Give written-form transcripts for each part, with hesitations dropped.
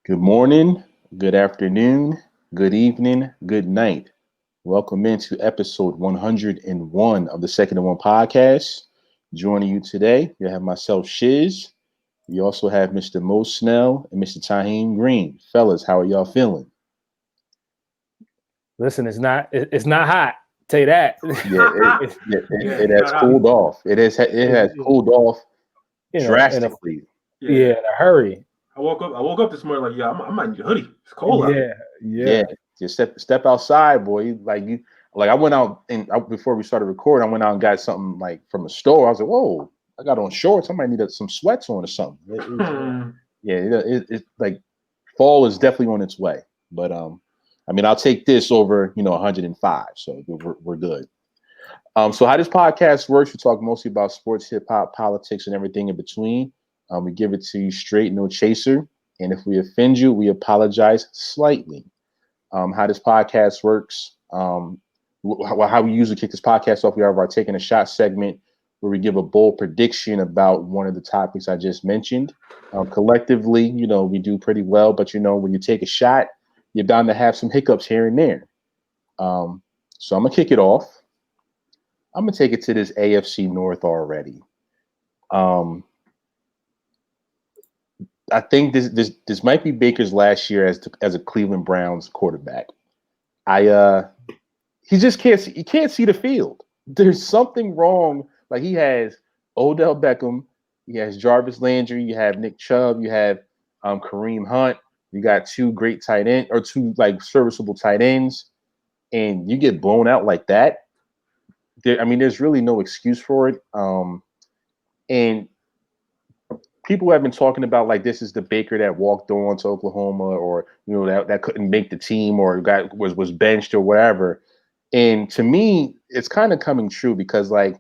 Good morning, good afternoon, good evening, good night. Welcome into episode 101 of the Second and One podcast. Joining you today, you have myself, Shiz. We also have Mr. Mo Snell and Mr. Taheem Green. Fellas, how are y'all feeling? Listen, it's not hot. Tell you that. Yeah, it has cooled off. It has cooled off In a drastically. in a hurry. I woke up this morning like, yeah, I might need a hoodie. It's cold out. Yeah, just step outside, boy. I went out and before we started recording, I went out and got something like from a store. I was like, whoa, I got on shorts. I might need some sweats on or something. It's like fall is definitely on its way. But I'll take this over 105. So we're good. So how this podcast works, we talk mostly about sports, hip hop, politics, and everything in between. We give it to you straight, no chaser. And if we offend you, we apologize slightly. How this podcast works, how we usually kick this podcast off, we have our Taking a Shot segment where we give a bold prediction about one of the topics I just mentioned. Collectively, we do pretty well, but when you take a shot, you're bound to have some hiccups here and there. So I'm going to kick it off. I'm going to take it to this AFC North already. I think this might be Baker's last year as a Cleveland Browns quarterback. He just can't see the field. There's something wrong. Like he has Odell Beckham, he has Jarvis Landry, you have Nick Chubb, you have Kareem Hunt. You got two great tight ends or two like serviceable tight ends, and you get blown out like that. There's really no excuse for it. And people have been talking about like this is the Baker that walked on to Oklahoma, or that couldn't make the team, or was benched or whatever. And to me, it's kind of coming true because like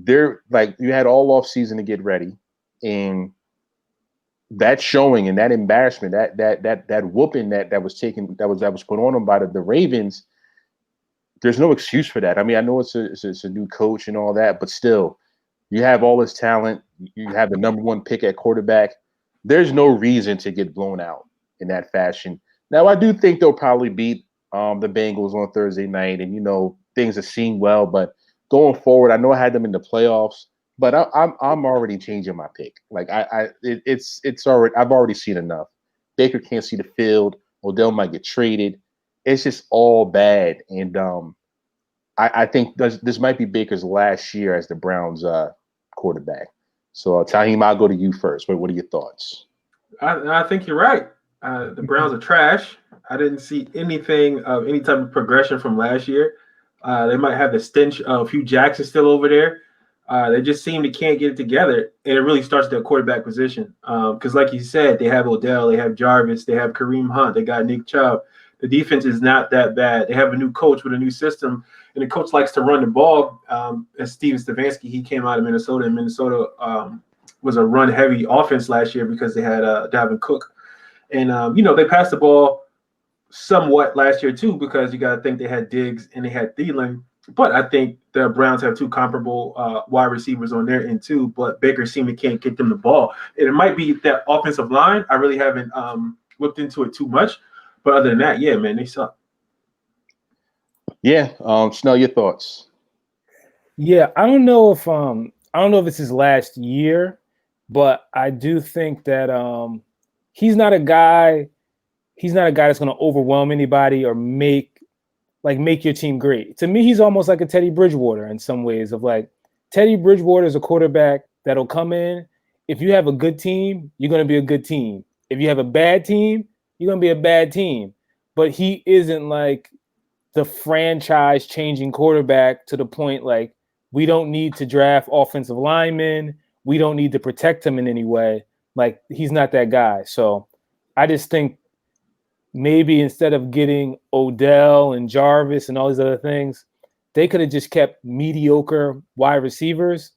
you had all off season to get ready, and that showing and that embarrassment, that whooping that was put on them by the Ravens. There's no excuse for that. I know it's a new coach and all that, but still. You have all this talent. You have the number one pick at quarterback. There's no reason to get blown out in that fashion. Now, I do think they'll probably beat the Bengals on Thursday night, and things are seen well. But going forward, I know I had them in the playoffs, but I'm already changing my pick. Like it's already I've already seen enough. Baker can't see the field. Odell might get traded. It's just all bad, and I think this might be Baker's last year as the Browns quarterback. So, Taheem, I'll go to you first. What are your thoughts? I think you're right. The Browns are trash. I didn't see anything of any type of progression from last year. They might have the stench of Hugh Jackson still over there. They just seem to can't get it together, and it really starts at the quarterback position. Because, like you said, they have Odell, they have Jarvis, they have Kareem Hunt, they got Nick Chubb. The defense is not that bad. They have a new coach with a new system, and the coach likes to run the ball. As Steven Stefanski, he came out of Minnesota, and Minnesota was a run-heavy offense last year because they had Dalvin Cook. And, they passed the ball somewhat last year, too, because you got to think they had Diggs and they had Thielen. But I think the Browns have two comparable wide receivers on their end, too. But Baker seemingly can't get them the ball. And it might be that offensive line. I really haven't looked into it too much. But other than that, yeah, man, they suck. Yeah, Snell, your thoughts? Yeah, I don't know if it's his last year, but I do think that he's not a guy that's going to overwhelm anybody or make your team great. To me, he's almost like a Teddy Bridgewater in some ways. Of like Teddy Bridgewater is a quarterback that'll come in. If you have a good team, you're going to be a good team. If you have a bad team, you're going to be a bad team. But he isn't like the franchise-changing quarterback to the point like we don't need to draft offensive linemen. We don't need to protect him in any way. Like he's not that guy. So I just think maybe instead of getting Odell and Jarvis and all these other things, they could have just kept mediocre wide receivers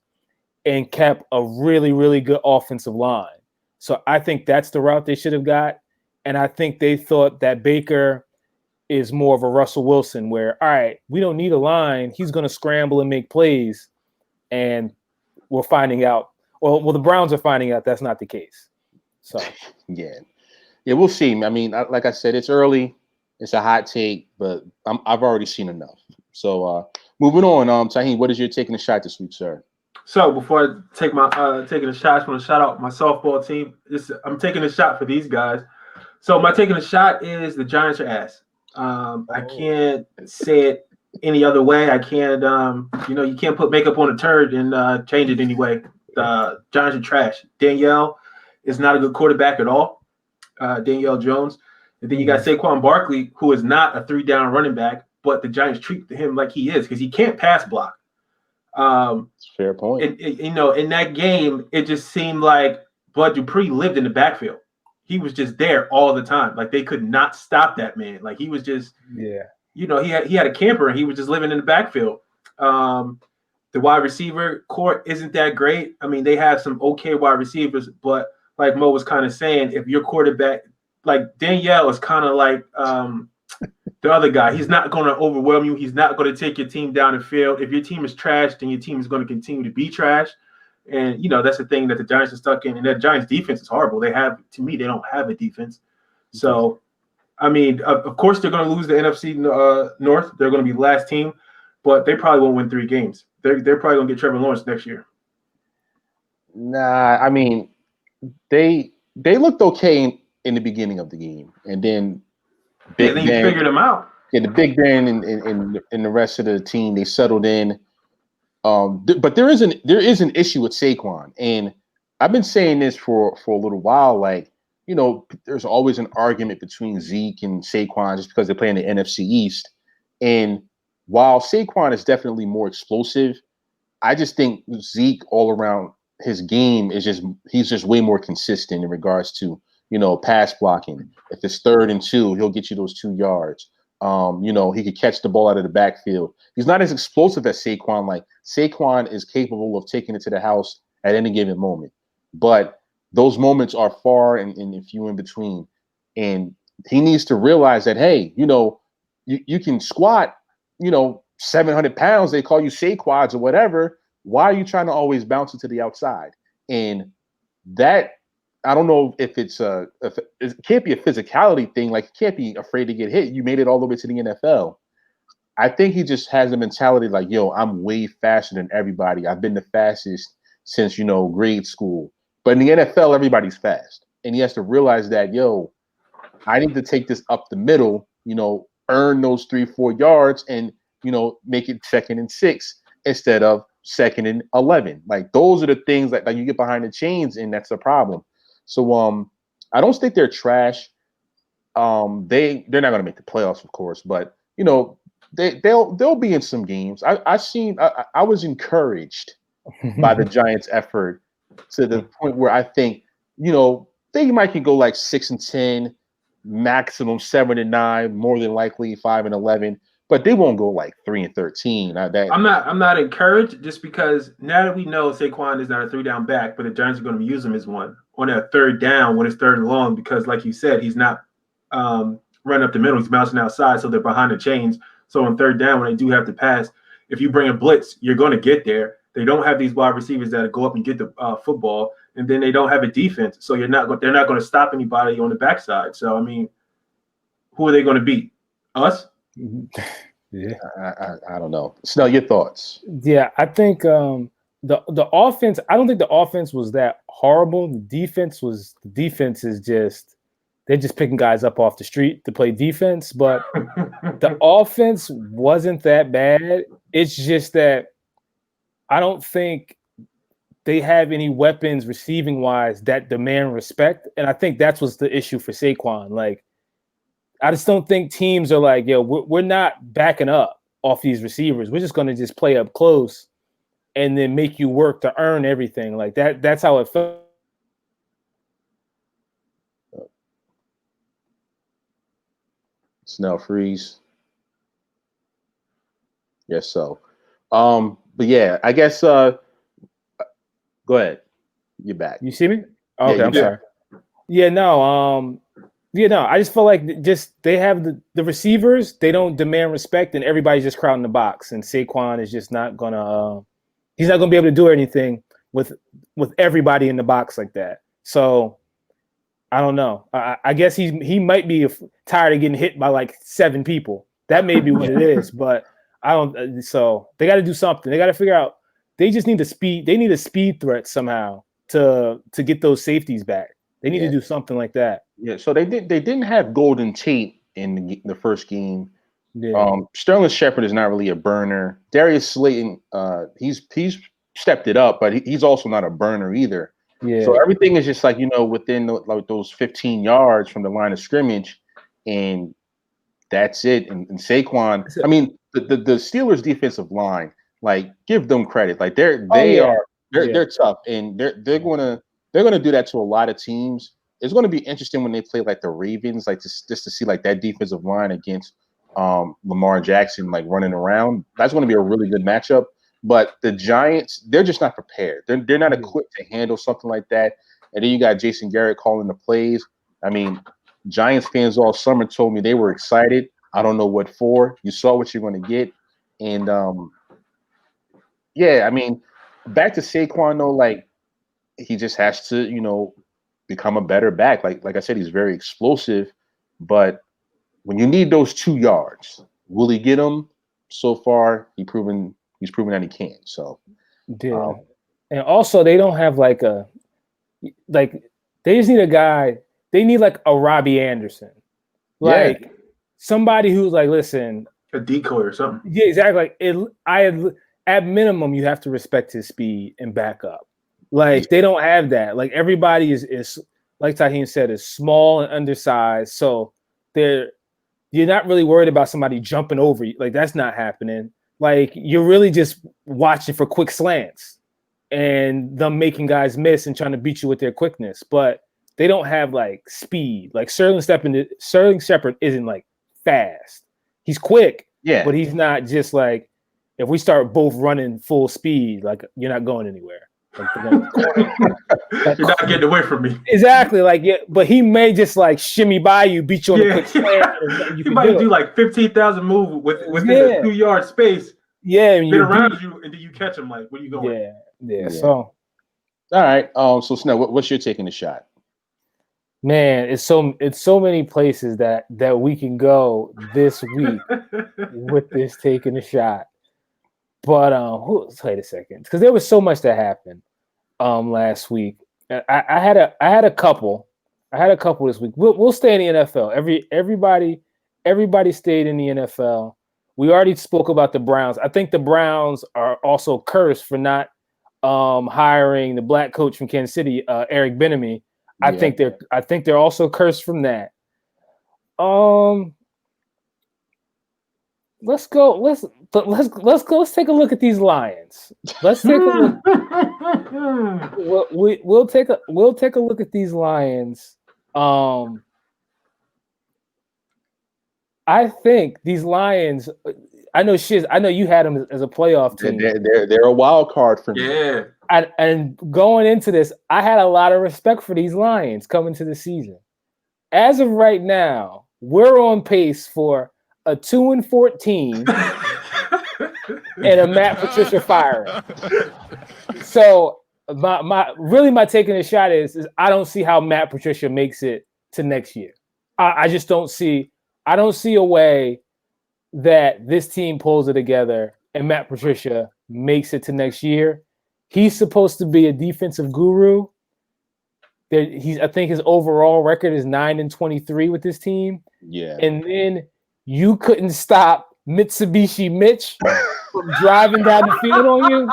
and kept a really, really good offensive line. So I think that's the route they should have got. And I think they thought that Baker is more of a Russell Wilson where, all right, we don't need a line. He's going to scramble and make plays. And we're finding out. Well, the Browns are finding out that's not the case. So, yeah. Yeah, we'll see. I mean, like I said, it's early. It's a hot take, but I've already seen enough. So moving on, Tahim, what is your taking a shot this week, sir? So before I take my taking a shot, I just want to shout out my softball team. I'm taking a shot for these guys. So my taking a shot is the Giants are ass. I can't say it any other way. I can't, you can't put makeup on a turd and change it anyway. The Giants are trash. Danielle is not a good quarterback at all. Danielle Jones. And then you got Saquon Barkley, who is not a 3-down running back, but the Giants treat him like he is because he can't pass block. Fair point. In that game, it just seemed like Bud Dupree lived in the backfield. He was just there all the time. Like they could not stop that man. Like he was just, he had a camper and he was just living in the backfield. The wide receiver core isn't that great. I mean, they have some okay wide receivers, but like Mo was kind of saying, if your quarterback, like Danielle is kind of like the other guy, he's not going to overwhelm you. He's not going to take your team down the field. If your team is trash, then your team is going to continue to be trash. And, that's the thing that the Giants are stuck in. And that Giants defense is horrible. They don't have a defense. So, I mean, of course, they're going to lose the NFC North. They're going to be the last team, but they probably won't win 3 games. They're probably going to get Trevor Lawrence next year. Nah, I mean, they looked okay in the beginning of the game. And then then you figured them out. Yeah, the Big Ben and the rest of the team, they settled in. But there is an issue with Saquon, and I've been saying this for a little while. Like, there's always an argument between Zeke and Saquon just because they play in the NFC East. And while Saquon is definitely more explosive, I just think Zeke all around his game he's just way more consistent in regards to pass blocking. If it's 3rd and 2, he'll get you those 2 yards. He could catch the ball out of the backfield. He's not as explosive as Saquon. Like Saquon is capable of taking it to the house at any given moment, but those moments are far and few in between. And he needs to realize that, hey, you can squat, 700 pounds. They call you Saquads or whatever. Why are you trying to always bounce it to the outside? And that, I don't know if it can't be a physicality thing. Like, you can't be afraid to get hit. You made it all the way to the NFL. I think he just has a mentality like, yo, I'm way faster than everybody. I've been the fastest since, grade school. But in the NFL, everybody's fast. And he has to realize that, yo, I need to take this up the middle, earn those 3-4 yards and, make it 2nd and 6 instead of 2nd and 11. Like, those are the things that you get behind the chains, and that's a problem. So I don't think they're trash. They're not going to make the playoffs, of course, but they'll be in some games. I was encouraged by the Giants' effort to the point where I think they might can go like 6-10, maximum 7-9, more than likely 5-11, but they won't go like 3-13. I'm not encouraged just because now that we know Saquon is not a 3-down back, but the Giants are going to use him as one on that 3rd down when it's 3rd and long, because like you said, he's not running up the middle, he's bouncing outside, so they're behind the chains. So on 3rd down, when they do have to pass, if you bring a blitz, you're going to get there. They don't have these wide receivers that go up and get the football, and then they don't have a defense, so they're not going to stop anybody on the backside. So I mean, who are they going to beat? Us? Yeah, I don't know. Snell, your thoughts? Yeah, I think the offense. I don't think the offense was that horrible. The defense is just, they're just picking guys up off the street to play defense, but the offense wasn't that bad. It's just that I don't think they have any weapons receiving wise that demand respect, and I think that's what's the issue for Saquon. Like, I just don't think teams are like, yo, we're not backing up off these receivers. We're just going to just play up close and then make you work to earn everything. Like that. That's how it felt. Snell freeze. Yes, so. But yeah, I guess go ahead. You're back. You see me? Okay, Yeah, I'm sorry. Yeah, no. I just feel like they have the receivers. They don't demand respect, and everybody's just crowding the box. And Saquon is just not gonna. He's not gonna be able to do anything with everybody in the box like that. So I don't know. I guess he might be tired of getting hit by like 7 people. That may be what it is, but I don't. So they got to do something. They got to figure out. They just need They need a speed threat somehow to get those safeties back. They need to do something like that. Yeah. So they didn't have Golden Tate in the first game. Yeah. Sterling Shepard is not really a burner. Darius Slayton, he's stepped it up, but he's also not a burner either. Yeah. So everything is just like, within like those 15 yards from the line of scrimmage, and that's it. And Saquon, I mean, the Steelers defensive line, like, give them credit. Like they're tough, and they're gonna do that to a lot of teams. It's going to be interesting when they play like the Ravens, like just to see like that defensive line against Lamar Jackson, like running around. That's going to be a really good matchup. But the Giants, they're just not prepared. They're not equipped to handle something like that. And then you got Jason Garrett calling the plays. I mean, Giants fans all summer told me they were excited. I don't know what for. You saw what you're going to get. And I mean, back to Saquon though, like he just has to, become a better back. Like I said, he's very explosive, but when you need those 2 yards, will he get them? So far, he's proven that he can. So, and also they don't have they just need a guy. They need like a Robbie Anderson, like somebody who's like, listen, a decoy or something. Yeah, exactly. At minimum, you have to respect his speed and back up. Like they don't have that. Like everybody is like Tahim said, is small and undersized. So you're not really worried about somebody jumping over you. Like that's not happening. Like you're really just watching for quick slants and them making guys miss and trying to beat you with their quickness. But they don't have like speed. Like Sterling Shepard isn't like fast. He's quick, but he's not just like, if we start both running full speed, like you're not going anywhere. Like, you're not getting away from me. Exactly. Like, but he may just like shimmy by you, beat you on a quick slant. He might do like 15,000 move within a 2 yard space. Yeah, and spin around you, and then you catch him. Like, where you going? Yeah. So, all right. So Snell, what's your taking the shot? Man, it's so many places that we can go this week with this taking a shot. But wait a second, because there was so much that happened last week. I had a couple this week. We'll stay in the NFL. Everybody stayed in the NFL. We already spoke about the Browns. I think the Browns are also cursed for not hiring the black coach from Kansas City, Eric Bieniemy. I think they're also cursed from that. Let's go. Let's take a look at these Lions. Let's take a look. We'll take a look at these Lions. I think these Lions. I know you had them as a playoff team. They're a wild card for me. Yeah. And going into this, I had a lot of respect for these Lions coming to the season. As of right now, we're on pace for a 2-14 and a Matt Patricia firing. So my taking a shot is I don't see how Matt Patricia makes it to next year. I just don't see. I don't see a way that this team pulls it together and Matt Patricia makes it to next year. He's supposed to be a defensive guru. I think his overall record is 9-23 with this team. Yeah. And then you couldn't stop Mitsubishi Mitch from driving down the field on you.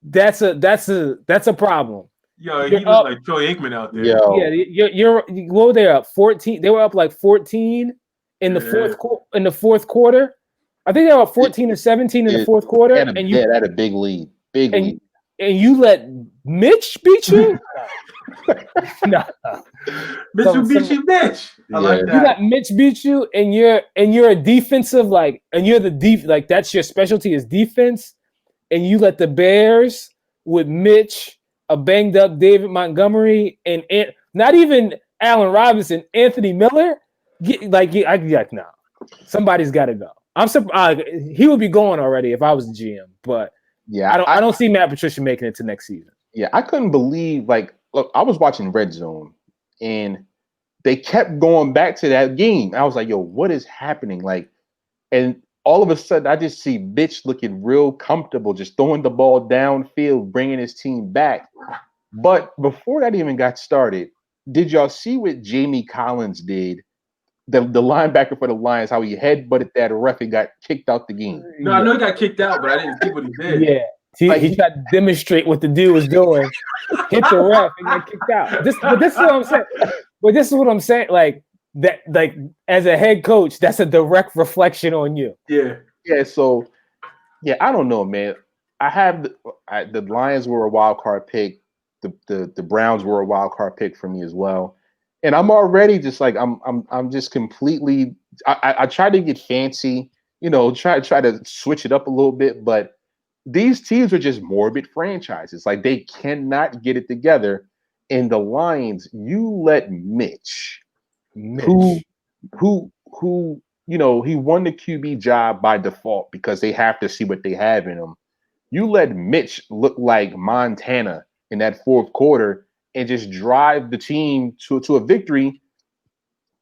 That's a problem. Yo, you look like Troy Aikman out there. Yo. Yeah, what were they up 14? They were up like 14 in the fourth quarter. I think they were up 14 or 17 in the fourth quarter. And you had a big lead. Lead. And you let Mitch beat you? No. Mitsubishi Mitch. I like that. You got Mitch beat you, and you're a defensive that's your specialty is defense, and you let the Bears with Mitch, a banged up David Montgomery, and not even Allen Robinson, Anthony Miller. No. Somebody's got to go. I'm surprised he would be going already if I was the GM, but I don't see Matt Patricia making it to next season. Yeah, I couldn't believe look, I was watching Red Zone, and they kept going back to that game. I was like, yo, what is happening? Like, and all of a sudden, I just see Mitch looking real comfortable, just throwing the ball downfield, bringing his team back. But before that even got started, did y'all see what Jamie Collins did? The linebacker for the Lions, how he headbutted that ref and got kicked out the game. No, I know he got kicked out, but I didn't see what he did. Yeah. He tried to demonstrate what the dude was doing, hit the ref, and got kicked out. But this is what I'm saying. But this is what I'm saying. Like that, like as a head coach, that's a direct reflection on you. Yeah. Yeah. So, yeah, I don't know, man. I have the Lions were a wild card pick. The Browns were a wild card pick for me as well. And I'm already just like I'm just completely. I try to get fancy, try to switch it up a little bit, but these teams are just morbid franchises. Like they cannot get it together. And the Lions, you let Mitch. who he won the QB job by default because they have to see what they have in him. You let Mitch look like Montana in that fourth quarter and just drive the team to a victory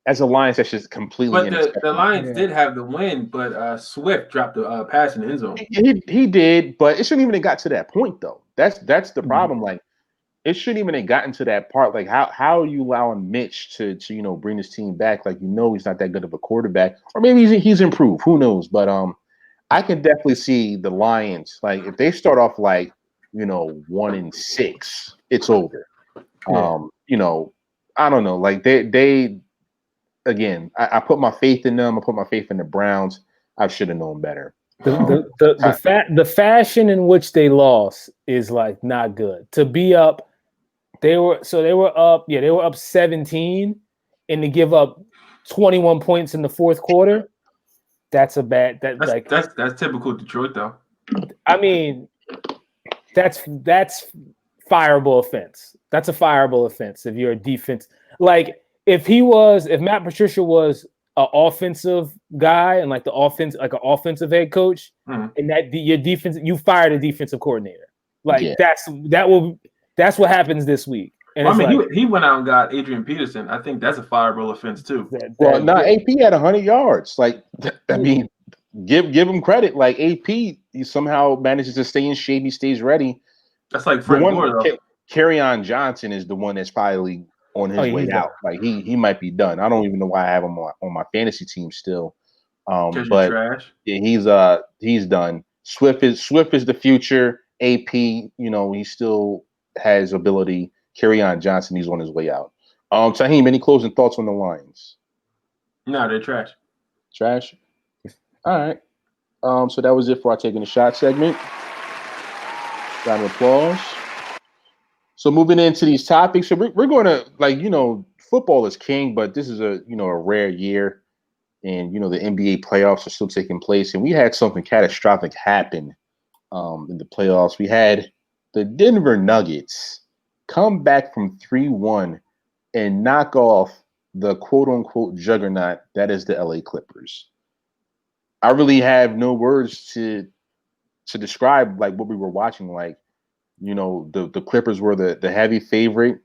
as a Lions that's just completely But the unacceptable. Lions did have the win, but Swift dropped the pass in the end zone. He did, but it shouldn't even have got to that point though. That's the problem. Like it shouldn't even have gotten to that part. Like how are you allowing Mitch to bring his team back? Like he's not that good of a quarterback, or maybe he's improved. Who knows? But I can definitely see the Lions. Like if they start off like 1-6, it's over. Yeah. I don't know. Like they again. I put my faith in them. I put my faith in the Browns. I should have known better. The fashion in which they lost is like not good. To be up, they were up. Yeah, they were up 17, and to give up 21 points in the fourth quarter. That's a bad. That's typical Detroit though. I mean, that's fireable offense. That's a fireable offense if you're a defense. Like if Matt Patricia was an offensive guy and like an offensive head coach, and that your defense, you fired a defensive coordinator. Like that's what happens this week. And he went out and got Adrian Peterson. I think that's a fireable offense too. AP had 100 yards. Like I mean, give him credit. Like AP, he somehow manages to stay in shape. He stays ready. That's like Frank Gore though. Kerryon Johnson is the one that's probably on his way out. Like he might be done. I don't even know why I have him on my fantasy team still. But trash. Yeah, he's done. Swift is the future. AP, he still has ability. Kerryon Johnson, he's on his way out. Taheem, any closing thoughts on the Lions? No, they're trash. Trash? All right. So that was it for our Taking a Shot segment. Round of applause. So moving into these topics, so we're going to, football is king, but this is a rare year, and the NBA playoffs are still taking place, and we had something catastrophic happen in the playoffs. We had the Denver Nuggets come back from 3-1 and knock off the quote-unquote juggernaut that is the LA Clippers. I really have no words to describe like what we were watching. Like, the Clippers were the heavy favorite.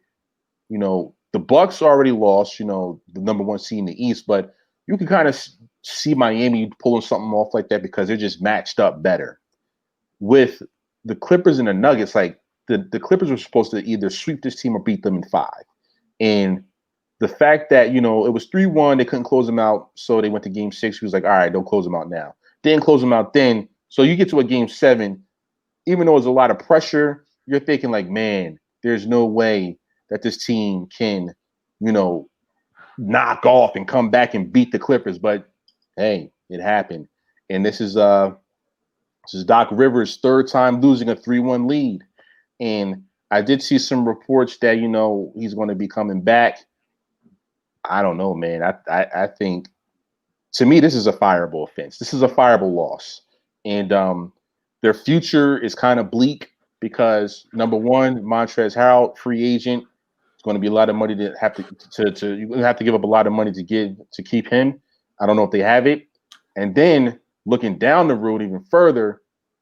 The Bucks already lost, the number one seed in the East, but you can kind of see Miami pulling something off like that because they're just matched up better. With the Clippers and the Nuggets, like the Clippers were supposed to either sweep this team or beat them in 5. And the fact that, it was 3-1, they couldn't close them out, so they went to game 6. He was like, all right, don't close them out now. Didn't close them out then. So you get to a game 7, even though there's a lot of pressure, you're thinking like, man, there's no way that this team can, knock off and come back and beat the Clippers. But hey, it happened. And this is Doc Rivers' 3rd time losing a 3-1 lead. And I did see some reports that, he's going to be coming back. I don't know, man. I think, to me, this is a fireable offense. This is a fireable loss. And their future is kind of bleak because, number one, Montrezl Harrell, free agent. It's going to be a lot of money to have to you're going to have to give up a lot of money to keep him. I don't know if they have it. And then looking down the road even further,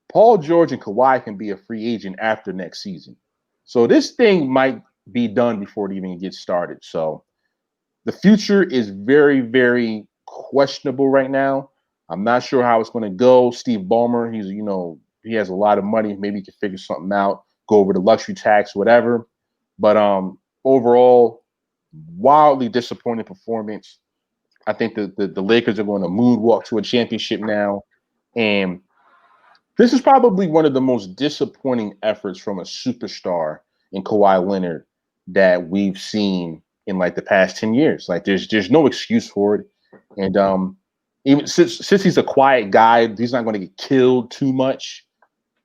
Paul George and Kawhi can be a free agent after next season. So this thing might be done before it even gets started. So the future is very, very questionable right now. I'm not sure how it's going to go. Steve Ballmer, he has a lot of money. Maybe he can figure something out, go over the luxury tax, whatever. But overall, wildly disappointing performance. I think the Lakers are going to moonwalk to a championship now. And this is probably one of the most disappointing efforts from a superstar in Kawhi Leonard that we've seen in like the past 10 years. Like there's no excuse for it. And even since he's a quiet guy, he's not going to get killed too much.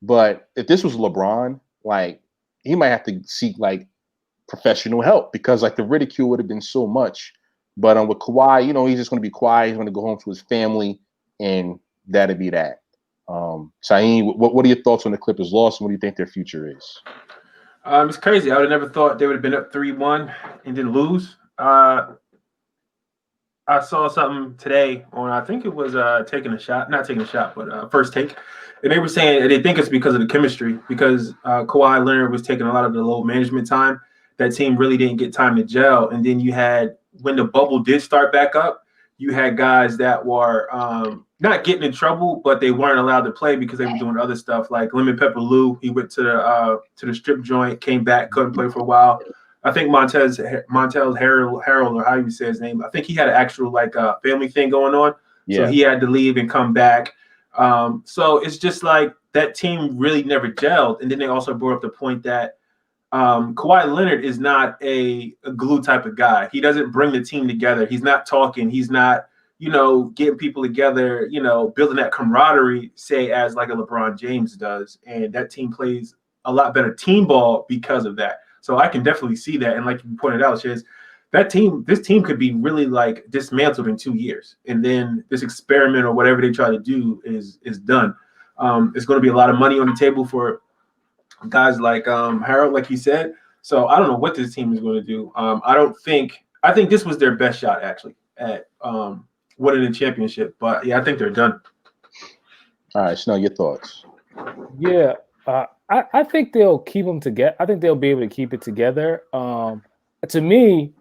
But if this was LeBron, like he might have to seek like professional help because like the ridicule would have been so much. But with Kawhi, he's just going to be quiet. He's going to go home to his family, and that'd be that. Saeed, what are your thoughts on the Clippers' loss, and what do you think their future is? It's crazy. I would have never thought they would have been up 3-1 and then lose. I saw something today on, I think it was not taking a shot, but First Take. And they were saying they think it's because of the chemistry, because Kawhi Leonard was taking a lot of the low management time. That team really didn't get time to gel. And then you had, when the bubble did start back up, you had guys that were not getting in trouble, but they weren't allowed to play because they were doing other stuff. Like Lemon Pepper Lou, he went to the strip joint, came back, couldn't play for a while. I think Montez Harold, or how you say his name, I think he had an actual like family thing going on. Yeah. So he had to leave and come back. So it's just like that team really never gelled. And then they also brought up the point that Kawhi Leonard is not a glue type of guy. He doesn't bring the team together. He's not talking. He's not, getting people together, building that camaraderie, say, as like a LeBron James does. And that team plays a lot better team ball because of that. So I can definitely see that. And like you pointed out, Shiz, this team could be really like dismantled in 2 years. And then this experiment or whatever they try to do is done. It's going to be a lot of money on the table for guys like Harold, like you said. So I don't know what this team is going to do. I think this was their best shot actually at winning the championship. But yeah, I think they're done. All right, Snell, your thoughts? Yeah, I think they'll keep them together. I think they'll be able to keep it together. To me,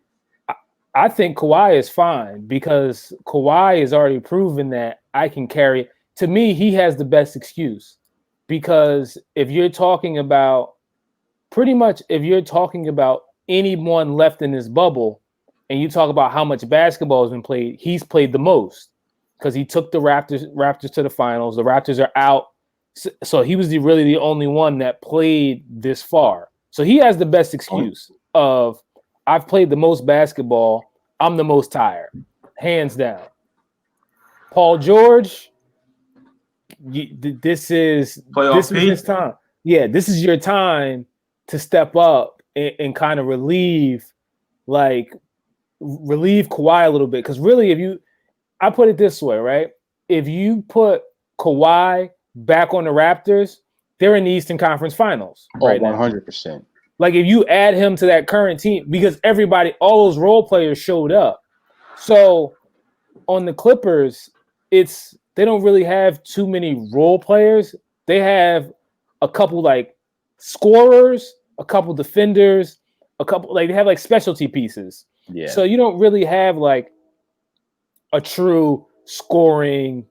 I think Kawhi is fine because Kawhi has already proven that I can carry. To me, he has the best excuse. Because if you're talking about anyone left in this bubble and you talk about how much basketball has been played, he's played the most because he took the Raptors to the finals. The Raptors are out. So he was really the only one that played this far. So he has the best excuse of I've played the most basketball. I'm the most tired, hands down. Paul George, this is his time. Yeah, this is your time to step up and kind of relieve Kawhi a little bit. Because really, I put it this way, right? If you put Kawhi back on the Raptors, they're in the Eastern Conference Finals. Right 100%. Now. Like if you add him to that current team, because all those role players showed up. So on the Clippers, they don't really have too many role players. They have a couple like scorers, a couple defenders, they have like specialty pieces. Yeah. So you don't really have like a true scoring,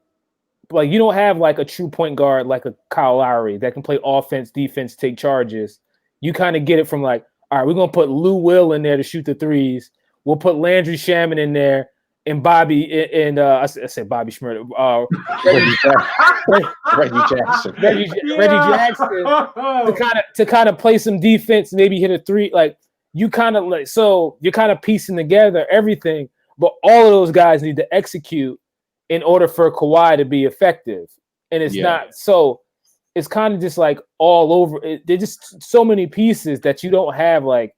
like you don't have like a true point guard like a Kyle Lowry that can play offense, defense, take charges. You kind of get it from like, all right, we're gonna put Lou Will in there to shoot the threes. We'll put Landry Shaman in there. And Bobby and I said Bobby Schmurder, Reggie Jackson, to kind of play some defense, maybe hit a three. Like you kind of like, so you're kind of piecing together everything, but all of those guys need to execute in order for Kawhi to be effective. And it's not so. It's kind of just like all over. There's just so many pieces that you don't have like.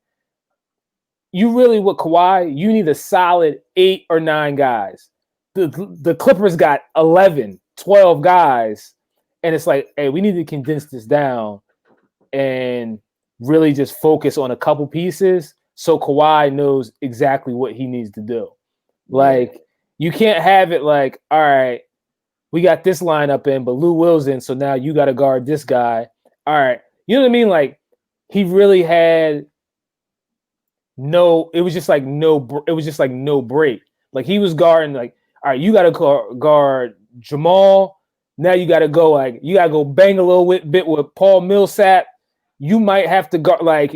You really, with Kawhi, you need a solid 8 or 9 guys. The Clippers got 11, 12 guys. And it's like, hey, we need to condense this down and really just focus on a couple pieces so Kawhi knows exactly what he needs to do. Like, you can't have it like, all right, we got this lineup in, but Lou Will's in, so now you got to guard this guy. All right. You know what I mean? Like, he really had no. It was just like no. It was just like no break. Like he was guarding like, all right, you got to guard Jamal. Now you got to go like you got to go bang a little bit with Paul Millsap. You might have to guard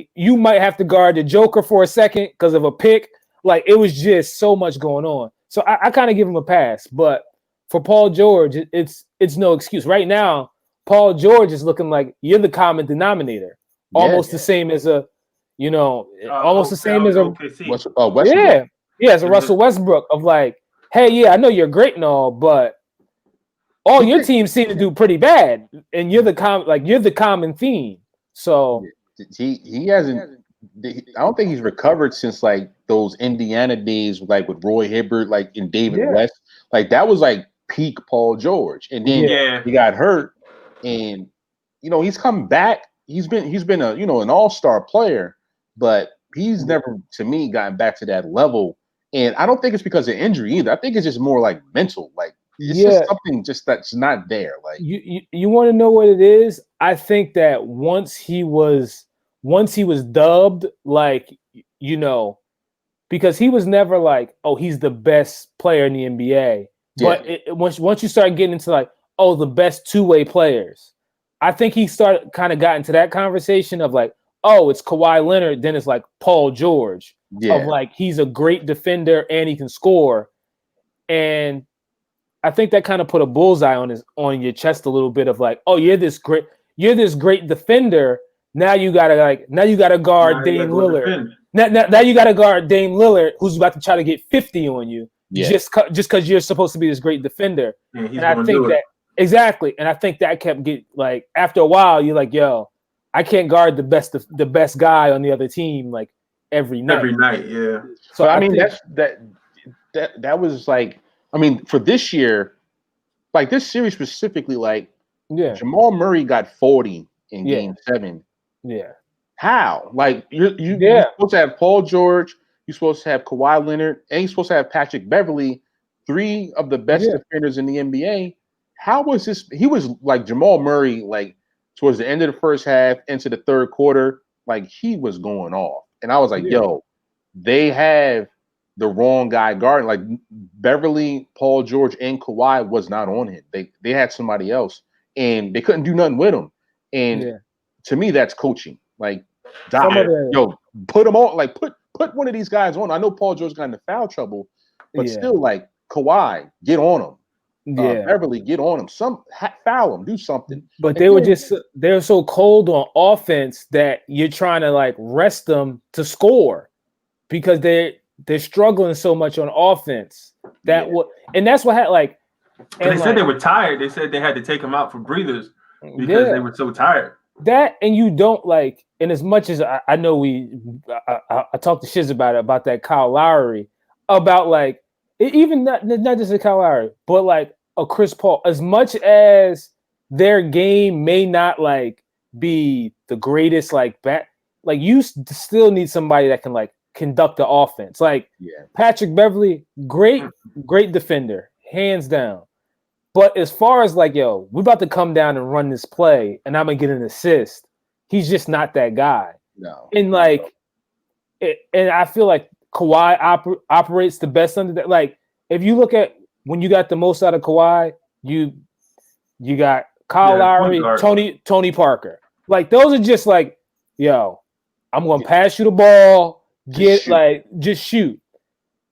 the Joker for a second because of a pick. Like it was just so much going on. So I kind of give him a pass, but for Paul George, it's no excuse. Right now, Paul George is looking like you're the common denominator, almost the same as almost the same as a OKC. as a Russell Westbrook of like, hey, yeah, I know you're great and all, but all your teams seem to do pretty bad, and you're the common theme. So he hasn't. I don't think he's recovered since like those Indiana days, like with Roy Hibbert, like in David West. Like that was like peak Paul George, and then he got hurt, and he's come back. He's been a an all-star player, but he's never to me gotten back to that level. And I don't think it's because of injury either. I think it's just more like mental, like it's just something just that's not there. Like you want to know what it is? I think that once he was dubbed, like because he was never like, oh, he's the best player in the NBA. But once you start getting into like, oh, the best two-way players, I think he got into that conversation of like, oh, it's Kawhi Leonard, then it's like Paul George of like he's a great defender and he can score. And I think that kind of put a bullseye on your chest a little bit of like, oh, you're this great defender. Now you gotta guard Dame Lillard. Now you gotta guard Dame Lillard, who's about to try to get 50 on you, just because you're supposed to be this great defender. And I think that exactly, and I think that kept getting like after a while, you're like, yo, I can't guard the best guy on the other team like every night. Every night, yeah. So I mean, that was like, I mean, for this year, like this series specifically, like Jamal Murray got 40 in Game 7. Yeah. How? Like you're supposed to have Paul George, you're supposed to have Kawhi Leonard, and you're supposed to have Patrick Beverly, 3 of the best defenders in the NBA. How was this? He was like Jamal Murray, like towards the end of the first half, into the third quarter, like he was going off. And I was like, yo, they have the wrong guy guarding. Like Beverly, Paul George, and Kawhi was not on him. They had somebody else, and they couldn't do nothing with him. And to me, that's coaching. Like, put them on. Like, put one of these guys on. I know Paul George got into foul trouble, but still, like Kawhi, get on him. Beverly, get on him. Foul him. Do something. But they're so cold on offense that you're trying to like rest them to score because they're struggling so much on offense. And that's what had like. And they said they were tired. They said they had to take them out for breathers because they were so tired. That and you don't like, and as much as I know I talked to Shiz about that Kyle Lowry, about like even not just a Kyle Lowry, but like a Chris Paul. As much as their game may not like be the greatest, like you still need somebody that can like conduct the offense. Like Patrick Beverly, great defender, hands down. But as far as like, yo, we're about to come down and run this play and I'm going to get an assist, he's just not that guy. No. And like, and I feel like Kawhi operates the best under that. Like, if you look at when you got the most out of Kawhi, you got Kyle Lowry, Tony Parker. Like, those are just like, yo, I'm going to pass you the ball, just shoot.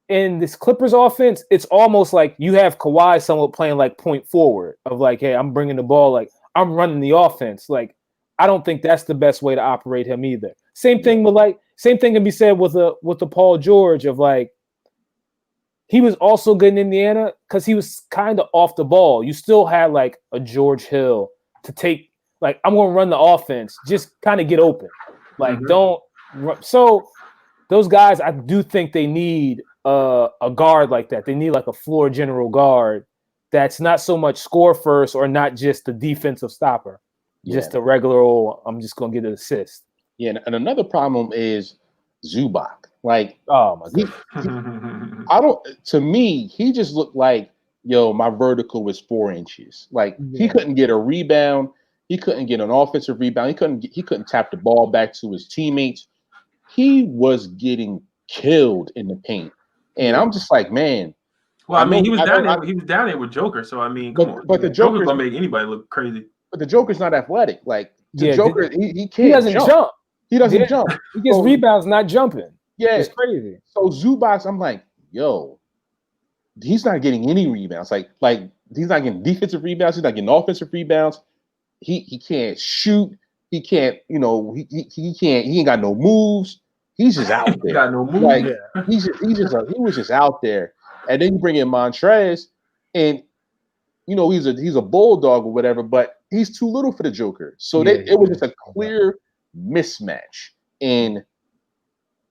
In this Clippers offense, it's almost like you have Kawhi somewhat playing like point forward of like, hey, I'm bringing the ball, like I'm running the offense. Like, I don't think that's the best way to operate him either. Same thing can be said with the Paul George of like, he was also good in Indiana because he was kind of off the ball. You still had like a George Hill to take, like, I'm going to run the offense, just kind of get open. Like, don't run. So those guys, I do think they need a guard like that. They need like a floor general guard that's not so much score first or not just the defensive stopper, just a regular old, I'm just going to get an assist. Yeah, and another problem is Zubac. Like, oh my God. To me, he just looked like, yo, my vertical was 4 inches. Like, he couldn't get a rebound. He couldn't get an offensive rebound. He couldn't tap the ball back to his teammates. he was getting killed in the paint, and I'm just like, man. Well, I mean, he was down there. I, He was down there with Joker, so I mean, come on. but the Joker's Joker's gonna make anybody look crazy. But the Joker's not athletic. Like the Yeah, Joker, he can't he doesn't jump. He doesn't jump. He gets rebounds, not jumping. Yeah, it's crazy. So Zubac, I'm like, yo, he's not getting any rebounds. Like he's not getting defensive rebounds. He's not getting offensive rebounds. He can't shoot. He can't. You know, he can't. He ain't got no moves. He's just out there. He got no moves. Like he was just out there. And then you bring in Montrez, and you know he's a bulldog or whatever, but he's too little for the Joker. So it was just a clear mismatch, and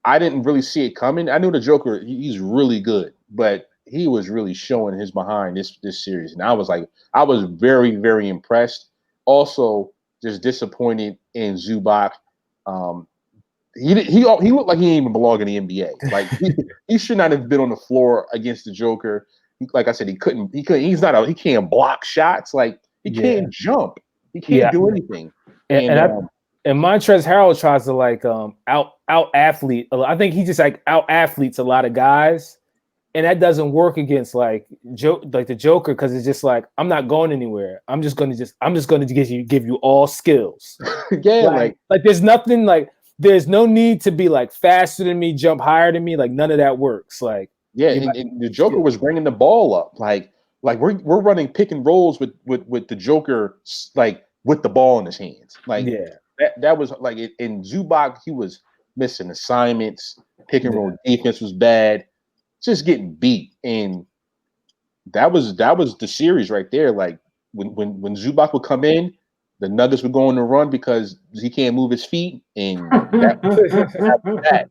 I didn't really see it coming. I knew the Joker; he's really good, but he was really showing his behind this series, and I was very, very impressed. Also, just disappointed in Zubac. He looked like he didn't even belong in the NBA. Like he should not have been on the floor against the Joker. Like I said, he couldn't. He can't block shots. Like he can't jump. He can't do anything. And Montrezl Harrell tries to like out athlete. I think he just like out athletes a lot of guys, and that doesn't work against like the Joker because it's just like I'm not going anywhere. I'm just gonna give you all skills. like there's nothing like. There's no need to be like faster than me, jump higher than me. Like none of that works. Like and the Joker was bringing the ball up. Like we're running pick and rolls with the Joker like with the ball in his hands. Like that was like in Zubac, he was missing assignments. Pick and roll defense was bad. Just getting beat, and that was the series right there. Like when Zubac would come in. The Nuggets were going to run because he can't move his feet, and that.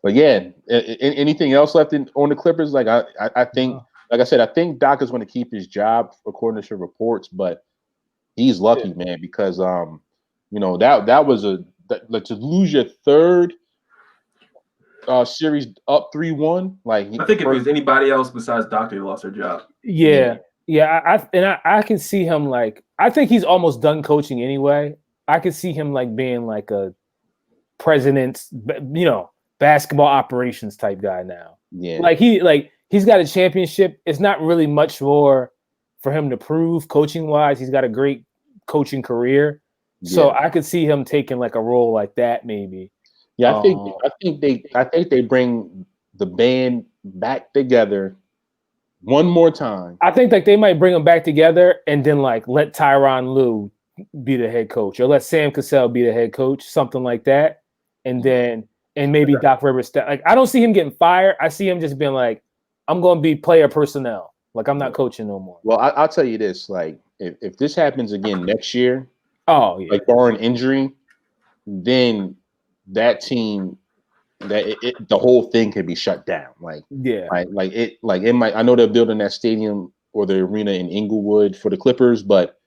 But yeah, anything else left on the Clippers? Like I think, like I said, I think Doc is going to keep his job according to reports, but he's lucky, man, because you know that was to lose your third series up 3-1. Like I think if it was anybody else besides Doc, they lost their job. Yeah, I can see him like I think he's almost done coaching anyway. I could see him like being like a president's, basketball operations type guy now. Yeah, he's got a championship. It's not really much more for him to prove coaching wise. He's got a great coaching career, so I could see him taking like a role like that maybe. Yeah, I think they bring the band back together. One more time. I think like they might bring them back together and then like let Tyronn Lue be the head coach or let Sam Cassell be the head coach, something like that. And maybe Doc Rivers. Like I don't see him getting fired. I see him just being like, I'm going to be player personnel. Like I'm not coaching no more. Well, I'll tell you this: like if this happens again next year, like barring injury, then that team. The whole thing can be shut down. It might. I know they're building that stadium or the arena in Inglewood for the Clippers, but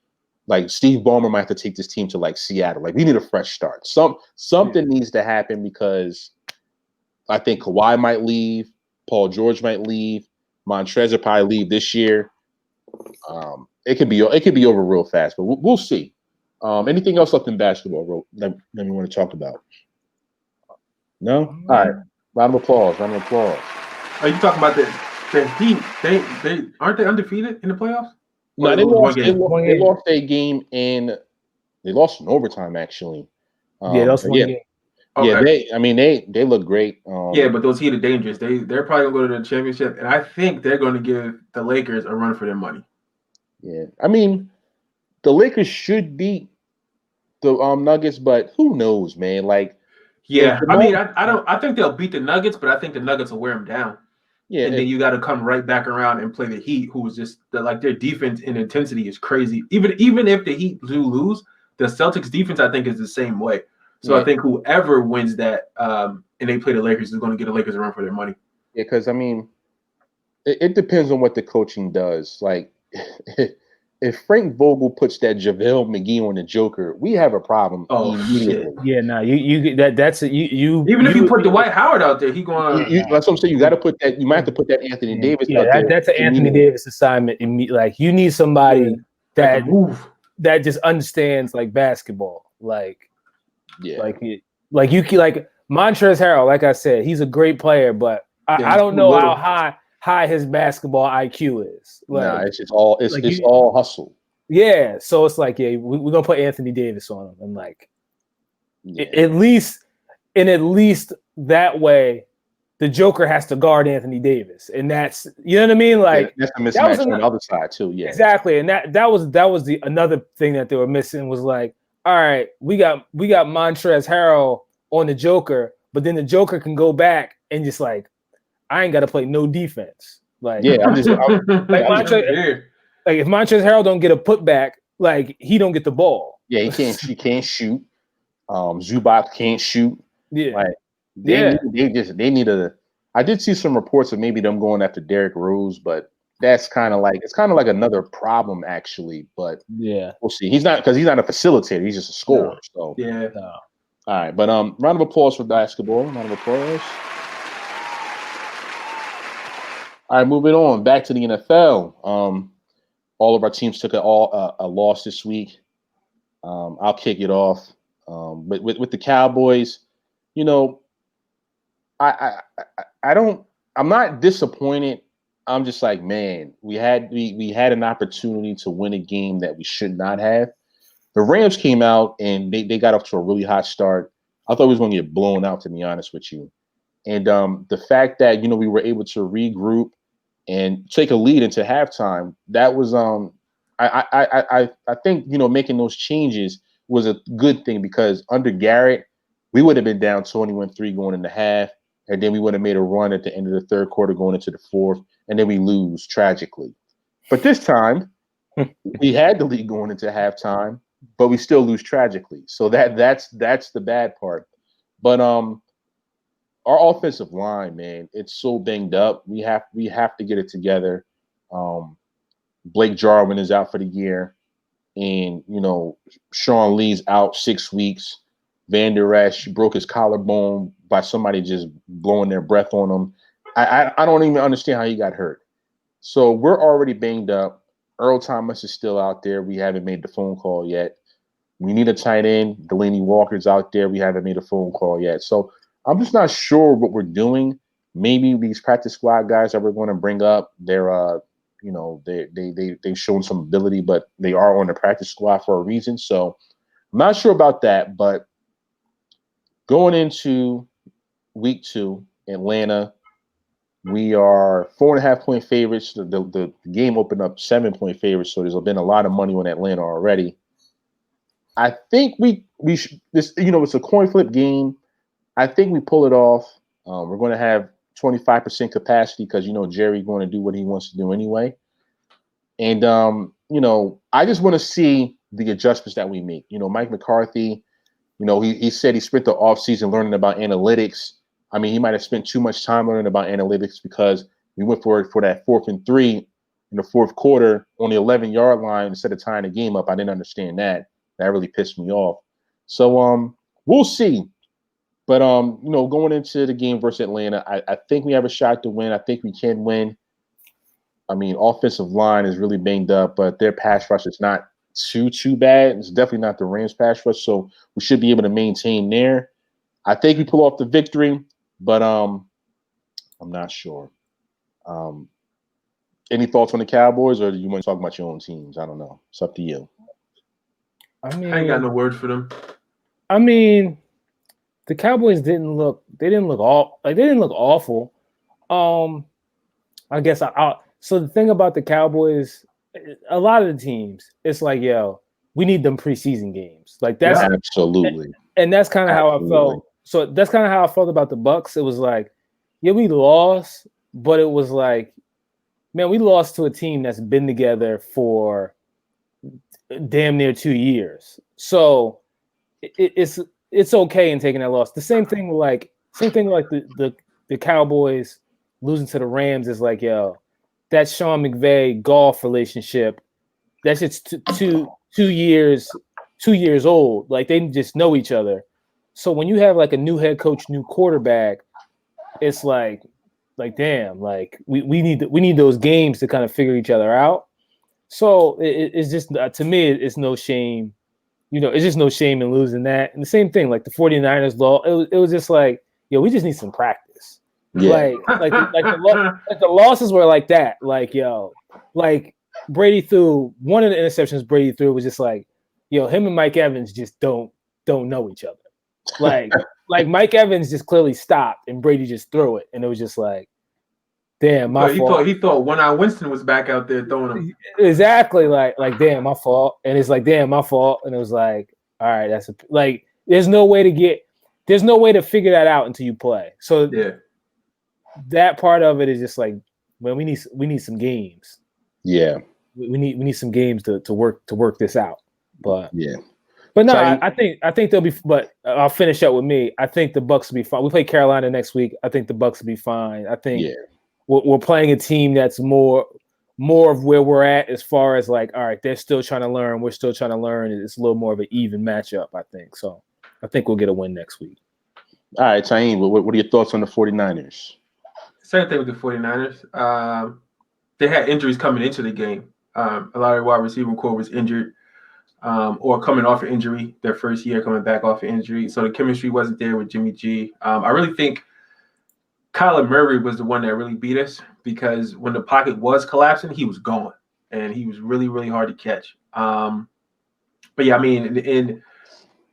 like Steve Ballmer might have to take this team to like Seattle. Like we need a fresh start. Something needs to happen because I think Kawhi might leave, Paul George might leave, Montrezl will probably leave this year. It could be over real fast, but we'll see. Anything else left in basketball that we want to talk about? No? All right. Round of applause. Are you talking about the Heat? They aren't they undefeated in the playoffs? No, they lost a game and they lost in overtime actually. That's one game. Okay. Yeah, they look great. But those Heat are dangerous. They're probably gonna go to the championship, and I think they're going to give the Lakers a run for their money. Yeah, I mean, the Lakers should beat the Nuggets, but who knows, man? Like. Yeah, I think they'll beat the Nuggets, but I think the Nuggets will wear them down. Yeah, and then you got to come right back around and play the Heat, who is just like their defense and intensity is crazy. Even if the Heat do lose, the Celtics defense I think is the same way. So I think whoever wins that and they play the Lakers is going to get the Lakers a run for their money. Yeah, because I mean, it depends on what the coaching does. Like. If Frank Vogel puts that JaVale McGee on the Joker, we have a problem immediately. Shit. Yeah, no, you that's you. Even if you put Dwight Howard out there, he going. That's what I'm saying. You got to put that. You might have to put that Anthony Davis out there. That's an Anthony Davis assignment. Like you need somebody that just understands like basketball. Like Like Montrezl Harrell, like I said, he's a great player, but I he's don't too know how little. high his basketball IQ is. Nah, Like, it's just all it's all hustle. yeah. So it's like, yeah, we're gonna put Anthony Davis on him, and like, Yeah. at least that way, the Joker has to guard Anthony Davis, and that's you know what I mean. Like That's a that was mismatch on the other side too. Yeah. exactly, and that was the another thing that they were missing was like, all right, we got Montrezl Harrell on the Joker, but then the Joker can go back and just like, I ain't got to play no defense. Like, Yeah, like Yeah. like if Montrezl Harrell don't get a putback, like he don't get the ball. yeah, he can't shoot. Zubac can't shoot. Yeah, Like they need a. I did see some reports of maybe them going after Derrick Rose, but that's kind of like another problem actually. But yeah, we'll see. He's not a facilitator. He's just a scorer. So Yeah. no. all right, but round of applause for basketball. Round of applause. All right, moving on back to the NFL. All of our teams took a loss this week. I'll kick it off. But with the Cowboys, you know, I don't. I'm not disappointed. I'm just like, man, we had an opportunity to win a game that we should not have. The Rams came out and they got off to a really hot start. I thought we was going to get blown out, to be honest with you. And the fact that we were able to regroup and take a lead into halftime, that was I think making those changes was a good thing because under Garrett, we would have been down 21-3 going into half, and then we would have made a run at the end of the third quarter going into the fourth, and then we lose tragically. But this time, we had the lead going into halftime, but we still lose tragically. So that's the bad part. But our offensive line, man, it's so banged up. We have to get it together. Blake Jarwin is out for the year, and Sean Lee's out 6 weeks. Van Der Esch broke his collarbone by somebody just blowing their breath on him. I don't even understand how he got hurt. So we're already banged up. Earl Thomas is still out there. We haven't made the phone call yet. We need a tight end. Delaney Walker's out there. We haven't made a phone call yet. So I'm just not sure what we're doing. Maybe these practice squad guys that we're going to bring up, they've shown some ability, but they are on the practice squad for a reason. So I'm not sure about that. But going into week 2, Atlanta, we are 4.5-point favorites. The game opened up 7-point favorites, so there's been a lot of money on Atlanta already. I think we should, this it's a coin flip game. I think we pull it off. We're going to have 25% capacity because Jerry's going to do what he wants to do anyway. And I just want to see the adjustments that we make. Mike McCarthy, he said he spent the offseason learning about analytics. I mean, he might have spent too much time learning about analytics because we went for that 4th and 3 in the fourth quarter on the 11-yard line instead of tying the game up. I didn't understand that. That really pissed me off. So we'll see. But going into the game versus Atlanta, I think we have a shot to win. I think we can win. I mean, offensive line is really banged up, but their pass rush is not too bad. It's definitely not the Rams pass rush, so we should be able to maintain there. I think we pull off the victory, but I'm not sure. Any thoughts on the Cowboys, or do you want to talk about your own teams? I don't know. It's up to you. I ain't got no words for them. I mean, the Cowboys didn't look awful. I guess so the thing about the Cowboys, a lot of the teams, it's like, we need them preseason games. Like that's absolutely. And that's kind of how I felt. So that's kind of how I felt about the Bucks. It was like, yeah, we lost, but it was like, man, we lost to a team that's been together for damn near 2 years. So it's okay in taking that loss. The same thing like the Cowboys losing to the Rams is like, that Sean McVay golf relationship, that's just 2 years old. Like they just know each other. So when you have like a new head coach, new quarterback, it's like damn, like we need those games to kind of figure each other out. So it's just to me, it's no shame it's just no shame in losing that. And the same thing, like the 49ers law, it was just like, yo, we just need some practice. Yeah. The losses were like that. Like, yo, like Brady threw one of the interceptions Brady threw was just like, yo, him and Mike Evans just don't know each other. Like Mike Evans just clearly stopped and Brady just threw it. And it was just like, damn, my fault. He thought One-Eye Winston was back out there throwing him. Exactly, like damn, my fault. And it's like, damn, my fault. And it was like, all right, there's no way to figure that out until you play. So yeah, that part of it is just like, well, we need some games. Yeah. We need some games to work this out. But yeah. But no, I think they'll be. But I'll finish up with me. I think the Bucs will be fine. We play Carolina next week. I think the Bucs will be fine. I think we're playing a team that's more of where we're at as far as like, all right, they're still trying to learn. We're still trying to learn. It's a little more of an even matchup, I think. So I think we'll get a win next week. All right, Taim, what are your thoughts on the 49ers? Same thing with the 49ers. They had injuries coming into the game. A lot of wide receiver core was injured. Or coming off an injury, their first year coming back off an injury. So the chemistry wasn't there with Jimmy G. I really think Kyler Murray was the one that really beat us because when the pocket was collapsing, he was gone. And he was really, really hard to catch. But yeah, I mean, in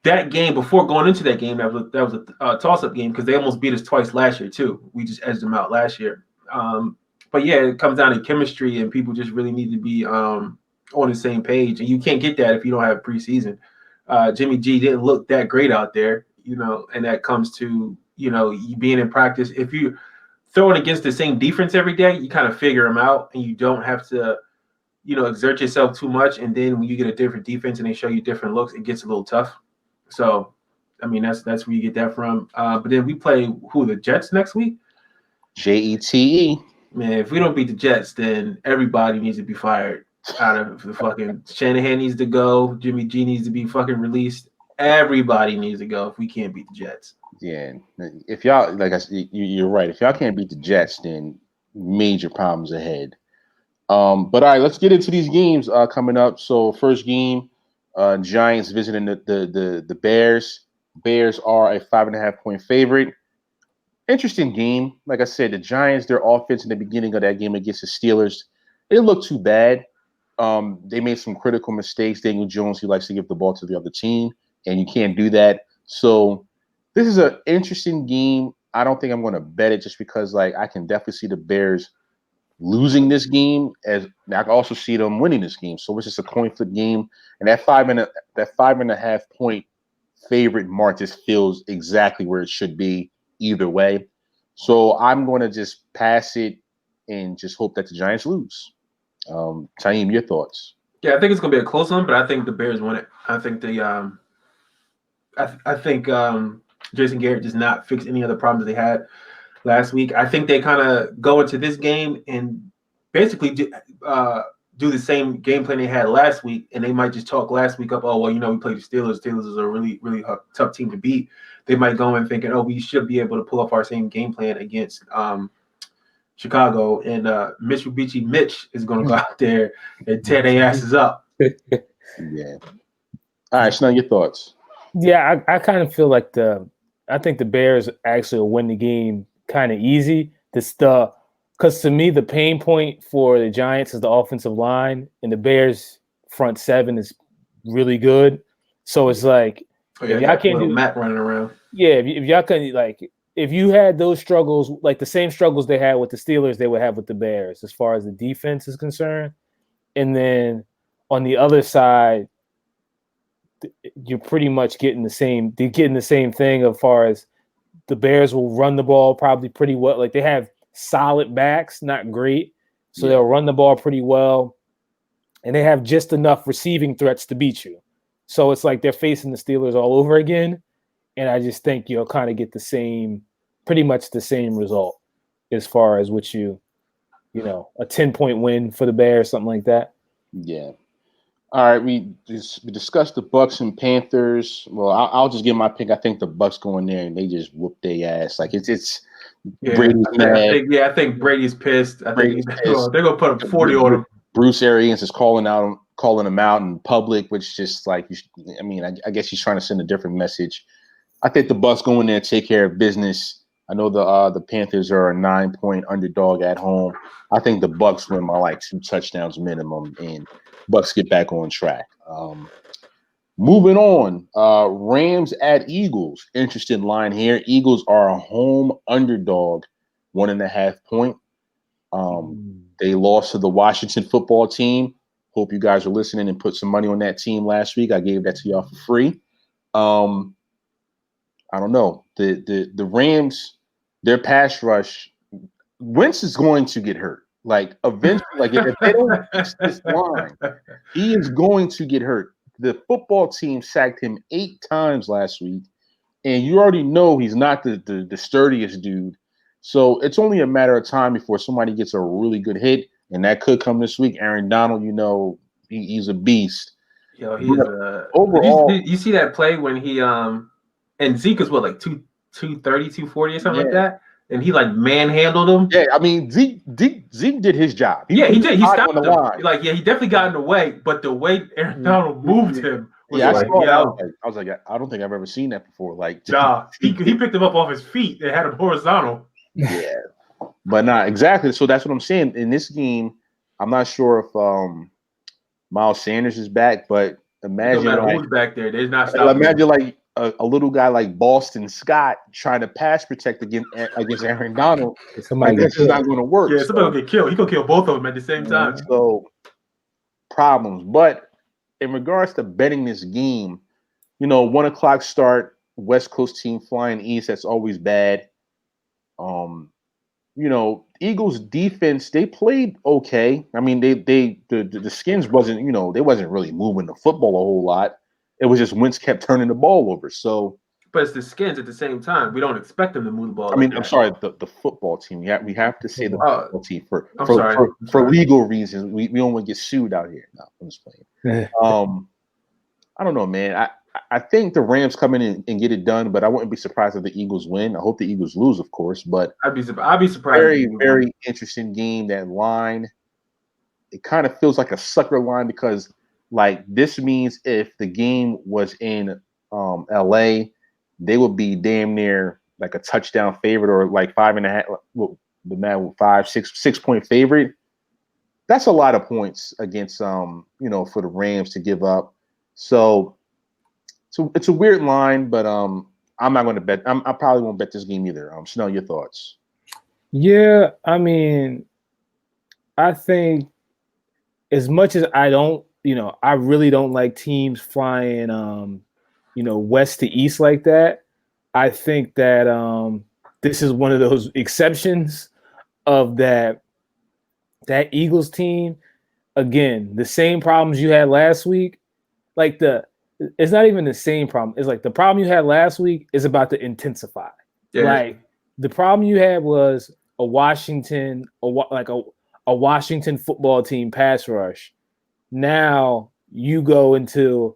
that game, before going into that game, that was a toss-up game because they almost beat us twice last year too. We just edged them out last year. But yeah, it comes down to chemistry and people just really need to be on the same page, and you can't get that if you don't have preseason. Jimmy G didn't look that great out there, and that comes to, you being in practice. If you throwing against the same defense every day, you kind of figure them out, and you don't have to, exert yourself too much. And then when you get a different defense and they show you different looks, it gets a little tough. So, I mean, that's where you get that from. But then we play the Jets next week? Jete. Man, if we don't beat the Jets, then everybody needs to be fired. Out of the fucking Shanahan needs to go. Jimmy G needs to be fucking released. Everybody needs to go if we can't beat the Jets. Yeah, if y'all you're right. If y'all can't beat the Jets, then major problems ahead. But all right, let's get into these games coming up. So first game, Giants visiting the Bears. Bears are a 5.5 point favorite. Interesting game. Like I said, the Giants, their offense in the beginning of that game against the Steelers, it didn't look too bad. They made some critical mistakes. Daniel Jones, he likes to give the ball to the other team, and you can't do that. So this is an interesting game. I don't think I'm going to bet it just because, like, I can definitely see the Bears losing this game, as I can also see them winning this game. So it's just a coin flip game, and that 5.5 point favorite mark just feels exactly where it should be either way. So I'm going to just pass it and just hope that the Giants lose. Taim, your thoughts? Yeah, I think it's gonna be a close one, but I think the Bears win it. I think I think Jason Garrett does not fix any of the problems they had last week. I think they kind of go into this game and basically do the same game plan they had last week, and they might just talk last week up. Oh well, we played the Steelers. Steelers is a really, really tough team to beat. They might go in thinking, oh, we should be able to pull off our same game plan against Chicago, and Mitch is going to go out there and tear their asses up. Yeah. All right, so now your thoughts. Yeah, I kind of feel like I think the Bears actually will win the game kind of easy. Because to me, the pain point for the Giants is the offensive line, and the Bears' front seven is really good. So it's like, if y'all can't do Matt running around. Yeah, if y'all can, like, if you had those struggles, like the same struggles they had with the Steelers, they would have with the Bears as far as the defense is concerned. And then on the other side, you're pretty much getting the same thing as far as the Bears will run the ball probably pretty well. Like they have solid backs, not great. So they'll run the ball pretty well. And they have just enough receiving threats to beat you. So it's like they're facing the Steelers all over again. And I just think you'll kind of get pretty much the same result as far as what a 10-point win for the Bears, something like that. Yeah. All right. We discussed the Bucs and Panthers. Well, I'll just give my pick. I think the Bucs go in there and they just whoop their ass. Like it's Brady's mad. I think Brady's pissed. I think they're gonna put up 40 on him. Bruce Arians is calling out calling him out in public, which just like, I mean, I guess he's trying to send a different message. I think the Bucs go in there and take care of business. I know the Panthers are a 9-point underdog at home. I think the Bucs win by like 2 touchdowns minimum, and Bucs get back on track. Moving on, Rams at Eagles. Interesting line here. Eagles are a home underdog, 1.5 point. They lost to the Washington football team. Hope you guys are listening and put some money on that team last week. I gave that to y'all for free. I don't know. The Rams, their pass rush, Wentz is going to get hurt. Like eventually, like if they don't fix this line, he is going to get hurt. The football team sacked him 8 times last week, and you already know he's not the sturdiest dude. So it's only a matter of time before somebody gets a really good hit, and that could come this week. Aaron Donald, you know, he's a beast. Yo, he is overall. You see that play when he and Zeke is what, like 230, 240 or something like that, and he like manhandled him. Yeah, I mean Zeke did his job. He did. He stopped the him. line. Like, he definitely got in the way, but the way Aaron Donald moved him was I like, saw yo. that. I was like, I don't think I've ever seen that before. Like, nah, he picked him up off his feet and had him horizontal. Yeah, but not exactly. So that's what I'm saying. In this game, I'm not sure if Miles Sanders is back, but imagine who's back there. There's not stopping. Imagine like a little guy like Boston Scott trying to pass protect against Aaron Donald. Like, this is not going to work. Yeah, somebody will get killed. He gonna kill both of them at the same time. So problems. But in regards to betting this game, you know, 1 o'clock start, West Coast team flying east. That's always bad. You know, Eagles defense, they played okay. I mean, the Skins wasn't, you know, they wasn't really moving the football a whole lot. It was just Wentz kept turning the ball over. So, but it's the Skins at the same time. We don't expect them to move the ball. I mean, I'm sorry, the football team. We have to say the football team for legal reasons. We don't want to get sued out here. No, I'm just playing. I don't know, man. I think the Rams come in and get it done, but I wouldn't be surprised if the Eagles win. I hope the Eagles lose, of course, but I'd be surprised. Very interesting game. That line, it kind of feels like a sucker line because, like, this means if the game was in LA, they would be damn near like a touchdown favorite or like 5.5. The man with 6 point favorite. That's a lot of points against you know, for the Rams to give up. So it's a weird line, but I'm not going to bet. I probably won't bet this game either. Chanel, your thoughts? Yeah, I mean, I think as much as I don't, you know, I really don't like teams flying, you know, west to east like that. I think that this is one of those exceptions of that Eagles team. Again, the same problems you had last week, like it's not even the same problem. It's like the problem you had last week is about to intensify. Yeah. Like the problem you had was a Washington football team pass rush. Now you go into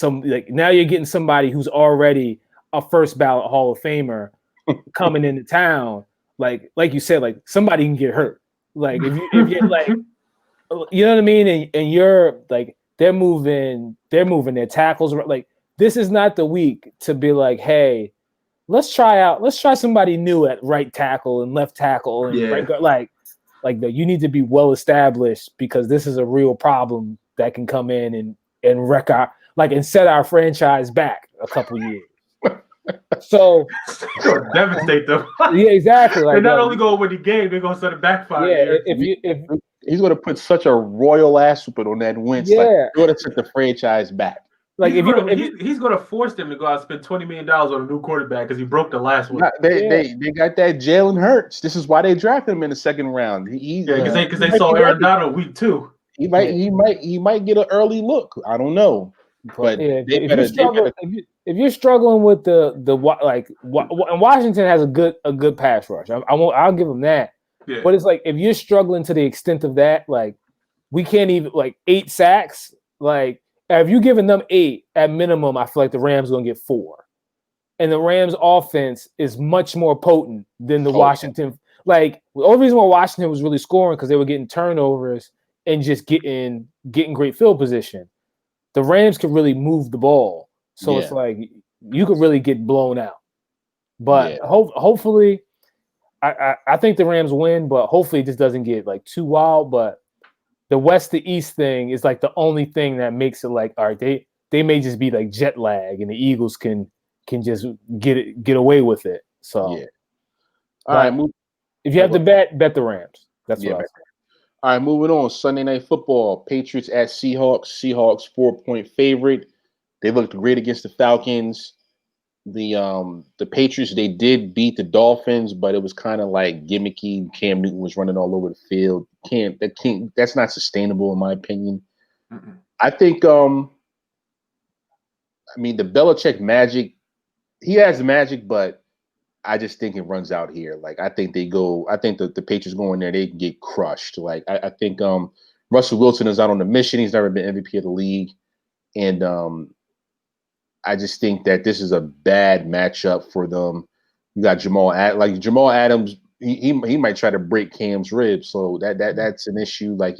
now you're getting somebody who's already a first ballot Hall of Famer coming into town. Like you said, like somebody can get hurt. Like if you're like, you know what I mean? And you're like, they're moving their tackles. Like, this is not the week to be like, hey, let's try somebody new at right tackle and left tackle and right guard. Like you need to be well established because this is a real problem that can come in and wreck and set our franchise back a couple years. So devastate them. Yeah, exactly. Like, they're not only going to win the game, they're going to set it back 5 years. If he's going to put such a royal ass whipping on that Wentz. Yeah, like, going to set the franchise back. Like he's going to force them to go out and spend $20 million on a new quarterback because he broke the last one. They got that Jalen Hurts. This is why they drafted him in the second round. Because they saw Aaron Donald week 2. He might get an early look. I don't know. But if you're struggling with and Washington has a good pass rush. I'll give them that. Yeah. But it's like if you're struggling to the extent of that, like we can't even 8 sacks. Like if you're giving them 8 at minimum, I feel like the Rams are gonna get 4. And the Rams offense is much more potent than the Washington. Like the only reason why Washington was really scoring because they were getting turnovers and just getting great field position. The Rams could really move the ball, so it's like you could really get blown out. But hopefully, I think the Rams win, but hopefully it just doesn't get like too wild. But the West to East thing is like the only thing that makes it like, all right, they may just be like jet lag, and the Eagles can just get away with it. So all right, if you have to bet the Rams. That's what I say. All right, moving on. Sunday Night Football. Patriots at Seahawks. Seahawks 4-point favorite. They looked great against the Falcons. The Patriots, they did beat the Dolphins, but it was kind of like gimmicky. Cam Newton was running all over the field. That's not sustainable in my opinion. Mm-mm. I think the Belichick magic, he has magic, but I just think it runs out here. Like I think the Patriots go in there, they can get crushed. Like I think Russell Wilson is out on the mission. He's never been MVP of the league. And I just think that this is a bad matchup for them. You got Jamal Adams, he might try to break Cam's ribs. So that's an issue. Like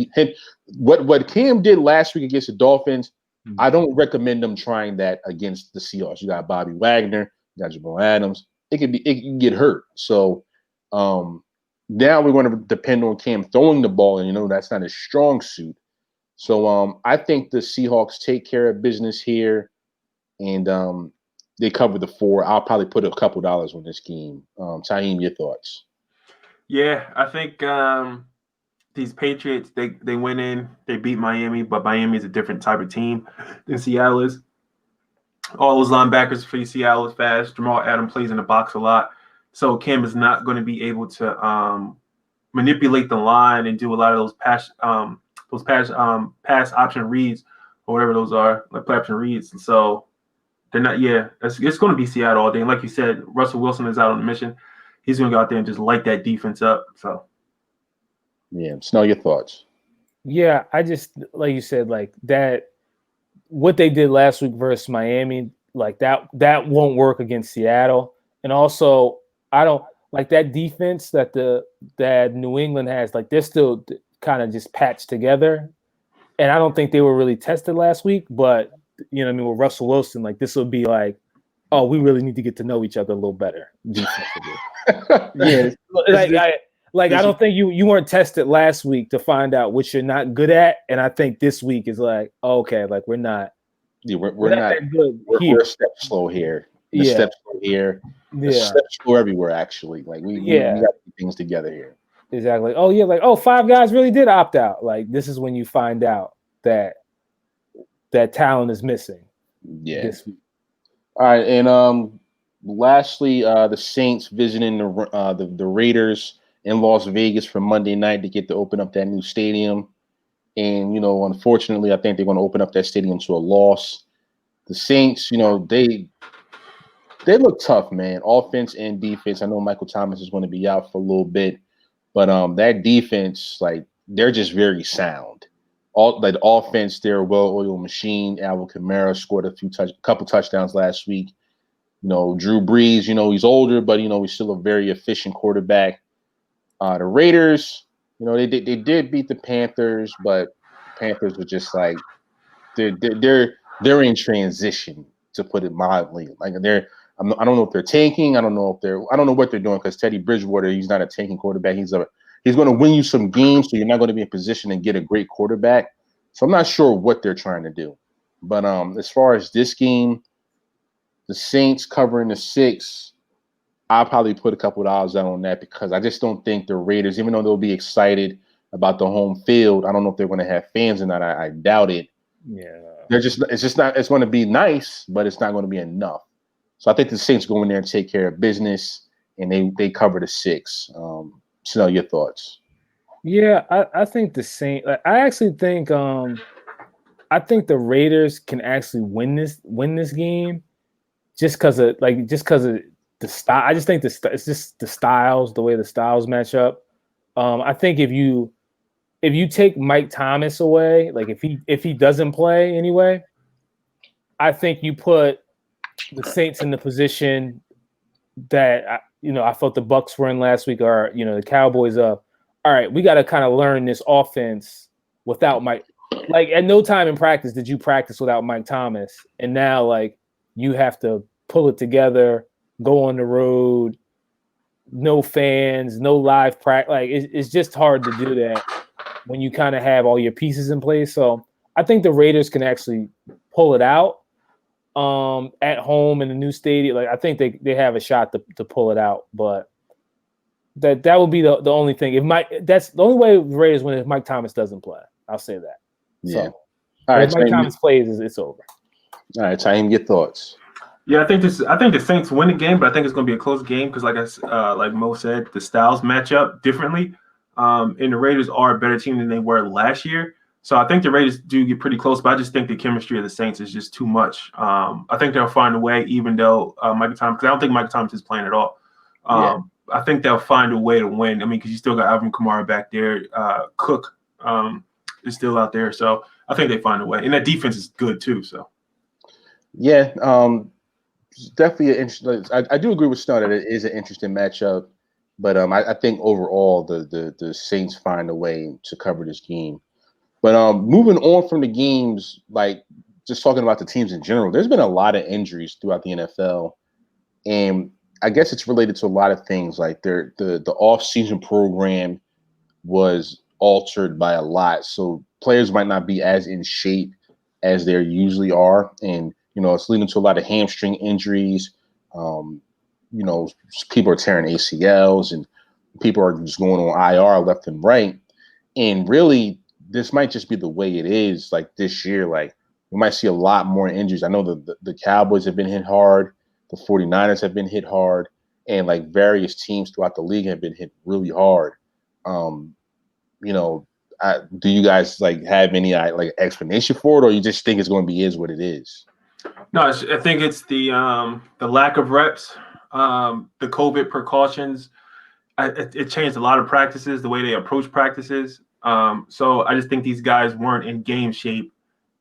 what Cam did last week against the Dolphins, I don't recommend them trying that against the Seahawks. You got Bobby Wagner, you got Jamal Adams. It can get hurt. So now we're going to depend on Cam throwing the ball, and that's not his strong suit. So I think the Seahawks take care of business here, and they cover the 4. I'll probably put a couple dollars on this game. Taheem, your thoughts? Yeah, I think these Patriots, they went in, they beat Miami, but Miami is a different type of team than Seattle is. All those linebackers for Seattle is fast. Jamal Adams plays in the box a lot. So Cam is not going to be able to manipulate the line and do a lot of those pass option reads or whatever those are, like play option reads. And so they're not, it's going to be Seattle all day. And like you said, Russell Wilson is out on a mission. He's going to go out there and just light that defense up. So, yeah, Snell, your thoughts? Yeah, I just, like you said, like that, what they did last week versus Miami, like that won't work against Seattle. And also, I don't like that defense that New England has. Like they're still kind of just patched together, and I don't think they were really tested last week. But with Russell Wilson, like this will be like, oh, we really need to get to know each other a little better defensively. I don't think you weren't tested last week to find out what you're not good at, and I think this week is like, okay, like we're not. Yeah, we're not that good. We're a step slow here. The step slow here. The step slow everywhere. Actually, like we got to get things together here. Exactly. Oh yeah, like 5 guys really did opt out. Like this is when you find out that talent is missing. Yeah. This week. All right, and lastly, the Saints visiting the Raiders in Las Vegas for Monday night to get to open up that new stadium. And, unfortunately, I think they're going to open up that stadium to a loss. The Saints, they look tough, man, offense and defense. I know Michael Thomas is going to be out for a little bit, but that defense, like, they're just very sound. The offense, they're a well-oiled machine. Alvin Kamara scored a couple touchdowns last week. Drew Brees, he's older, but, he's still a very efficient quarterback. The Raiders, they did beat the Panthers, but the Panthers were just like they're in transition, to put it mildly. Like I don't know if they're tanking. I don't know what they're doing, because Teddy Bridgewater, he's not a tanking quarterback. He's going to win you some games, so you're not going to be in position to get a great quarterback. So I'm not sure what they're trying to do. But as far as this game, the Saints covering the 6. I'll probably put a couple of dollars out on that, because I just don't think the Raiders, even though they'll be excited about the home field, I don't know if they're going to have fans or not. I doubt it. Yeah. It's going to be nice, but it's not going to be enough. So I think the Saints go in there and take care of business, and they cover the 6. Snell, your thoughts? Yeah, I think the Saints. I actually think I think the Raiders can actually win this game, just because of the style. I just think it's just the styles, the way the styles match up. I think if you take Mike Thomas away, like if he doesn't play anyway, I think you put the Saints in the position that I felt the Bucs were in last week, or the Cowboys. All right, we got to kind of learn this offense without Mike. Like at no time in practice did you practice without Mike Thomas, and now like you have to pull it together, go on the road, no fans, no live practice. Like it's just hard to do that when you kind of have all your pieces in place. So I think the Raiders can actually pull it out at home in the new stadium. Like I think they have a shot to pull it out, but that would be the only thing. That's the only way the Raiders win if Mike Thomas doesn't play. I'll say that. Yeah. So, all right, if Mike Thomas plays, it's over. All right, Taheem, your thoughts. Yeah, I think the Saints win the game, but I think it's going to be a close game because, like Mo said, the styles match up differently. And the Raiders are a better team than they were last year. So I think the Raiders do get pretty close, but I just think the chemistry of the Saints is just too much. I think they'll find a way, even though Mike Thomas, because I don't think Mike Thomas is playing at all. I think they'll find a way to win. I mean, because you still got Alvin Kamara back there. Cook is still out there. So I think they find a way. And that defense is good too. So. Yeah, definitely an interesting. I do agree with Snow that it is an interesting matchup, but I think overall the Saints find a way to cover this game. But moving on from the games, like just talking about the teams in general, there's been a lot of injuries throughout the NFL, and I guess it's related to a lot of things. Like the off-season program was altered by a lot, so players might not be as in shape as they usually are, and it's leading to a lot of hamstring injuries. People are tearing ACLs, and people are just going on IR left and right. And really, this might just be the way it is. Like this year, like we might see a lot more injuries. I know the Cowboys have been hit hard. The 49ers have been hit hard. And like various teams throughout the league have been hit really hard. Do you guys like have any like explanation for it, or you just think it's going to be is what it is? No, I think it's the lack of reps, the COVID precautions. It changed a lot of practices, the way they approach practices. So I just think these guys weren't in game shape,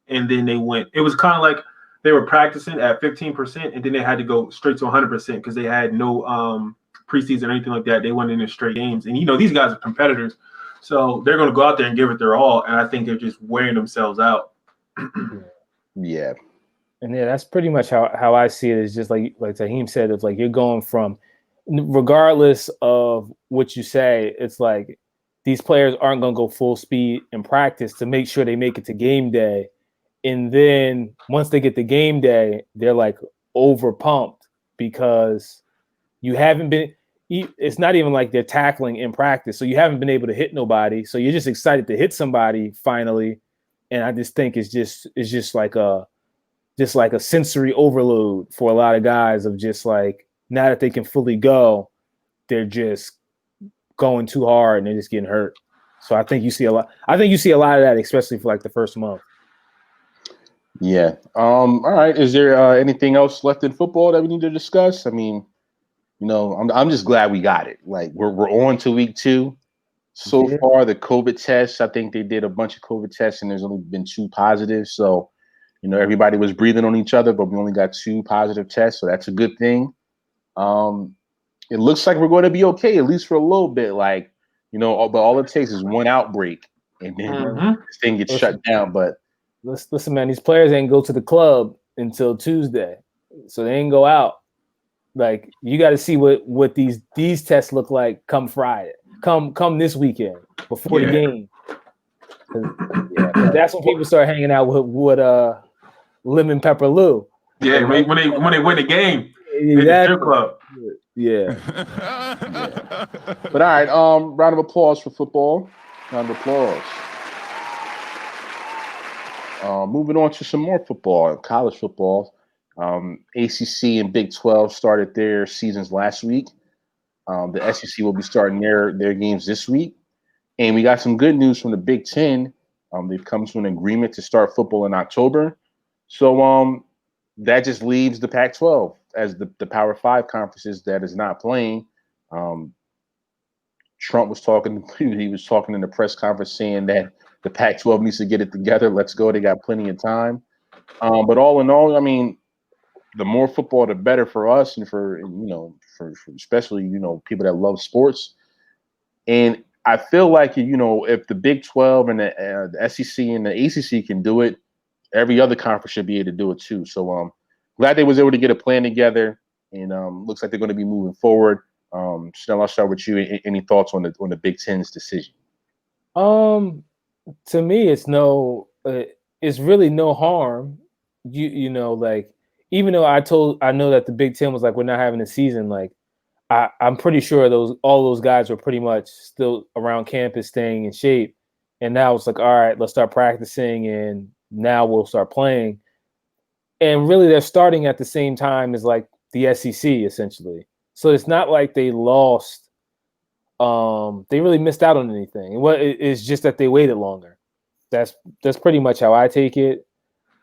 and then they went. It was kind of like they were practicing at 15%, and then they had to go straight to 100% because they had no preseason or anything like that. They went into straight games, and these guys are competitors, so they're going to go out there and give it their all. And I think they're just wearing themselves out. Yeah. And yeah, that's pretty much how I see it. Is just like Taheem said, it's like you're going from, regardless of what you say, it's like these players aren't going to go full speed in practice to make sure they make it to game day. And then once they get to game day, they're like over pumped because you haven't been, it's not even like they're tackling in practice. So you haven't been able to hit nobody. So you're just excited to hit somebody finally. And I just think it's just like a sensory overload for a lot of guys of just like, now that they can fully go, they're just going too hard and they're just getting hurt. So I think you see a lot of that, especially for like the first month. Yeah. All right. Is there anything else left in football that we need to discuss? I mean, I'm just glad we got it. Like we're on to week 2. So far, the COVID tests, I think they did a bunch of COVID tests and there's only been 2 positive. So, everybody was breathing on each other, but we only got 2 positive tests. So that's a good thing. It looks like we're going to be okay, at least for a little bit. Like, but all it takes is one outbreak and then this thing gets shut down. But listen, man, these players ain't go to the club until Tuesday. So they ain't go out. Like, you got to see what these tests look like come Friday. Come this weekend before the game. Cause that's when people start hanging out with Lemon Pepper Lou. Yeah, when they win the game, exactly. The club. Yeah. But all right, round of applause for football. Round of applause. Moving on to some more football, college football. ACC and Big 12 started their seasons last week. The SEC will be starting their games this week. And we got some good news from the Big 10. They've come to an agreement to start football in October. So that just leaves the Pac-12 as the Power 5 conferences that is not playing. Trump was talking. He was talking in the press conference saying that the Pac-12 needs to get it together. Let's go. They got plenty of time. But all in all, I mean, the more football, the better for us and for especially people that love sports. And I feel like if the Big 12 and the SEC and the ACC can do it, every other conference should be able to do it too. So glad they was able to get a plan together, and looks like they're going to be moving forward. Chanel, I'll start with you. Any thoughts on the Big Ten's decision? To me, it's really no harm. Like even though I know that the Big Ten was like, we're not having a season, like I'm pretty sure all those guys were pretty much still around campus staying in shape. And now it's like, all right, let's start practicing, and now we'll start playing. And really they're starting at the same time as like the SEC essentially. So it's not like they lost. They really missed out on anything. It's just that they waited longer. That's pretty much how I take it.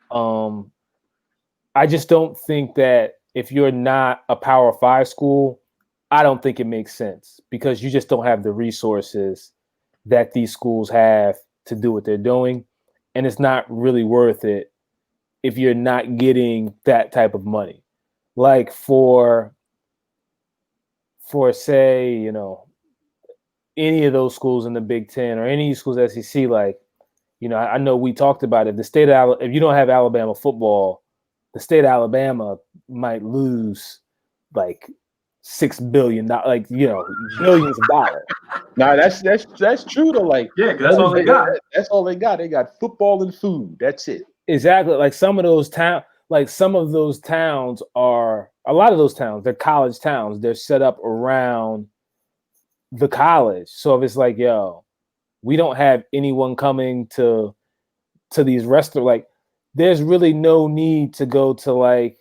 I just don't think that if you're not a Power 5 school, I don't think it makes sense, because you just don't have the resources that these schools have to do what they're doing. And it's not really worth it if you're not getting that type of money. Like for say, any of those schools in the Big Ten or any schools SEC, like, I know we talked about it. If you don't have Alabama football, the state of Alabama might lose like $6 billion, like billions of dollars. Nah, that's true though. Like, yeah, that's all they got. That's all they got. They got football and food. That's it. Exactly. Like some of those towns, are a lot of those towns. They're college towns. They're set up around the college. So if it's like, yo, we don't have anyone coming to these restaurants, like there's really no need to go to like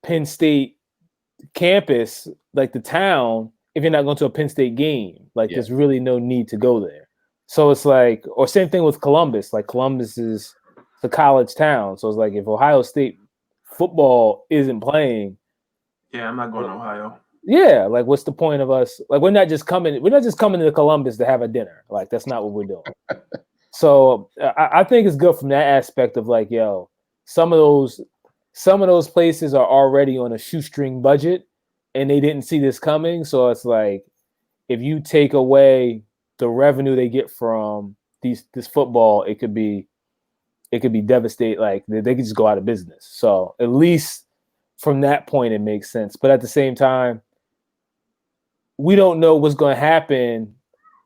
Penn State campus, like the town, if you're not going to a Penn State game. Like there's really no need to go there. So it's like, or same thing with Columbus. Like Columbus is the college town. So it's like, if Ohio State football isn't playing, yeah, I'm not going to Ohio. Yeah, like what's the point of us? Like we're not just coming to Columbus to have a dinner. Like that's not what we're doing. So I think it's good from that aspect of like, yo, some of those places are already on a shoestring budget and they didn't see this coming. So it's like, if you take away the revenue they get from this football, it could be devastating. Like they could just go out of business. So at least from that point, it makes sense. But at the same time, we don't know what's going to happen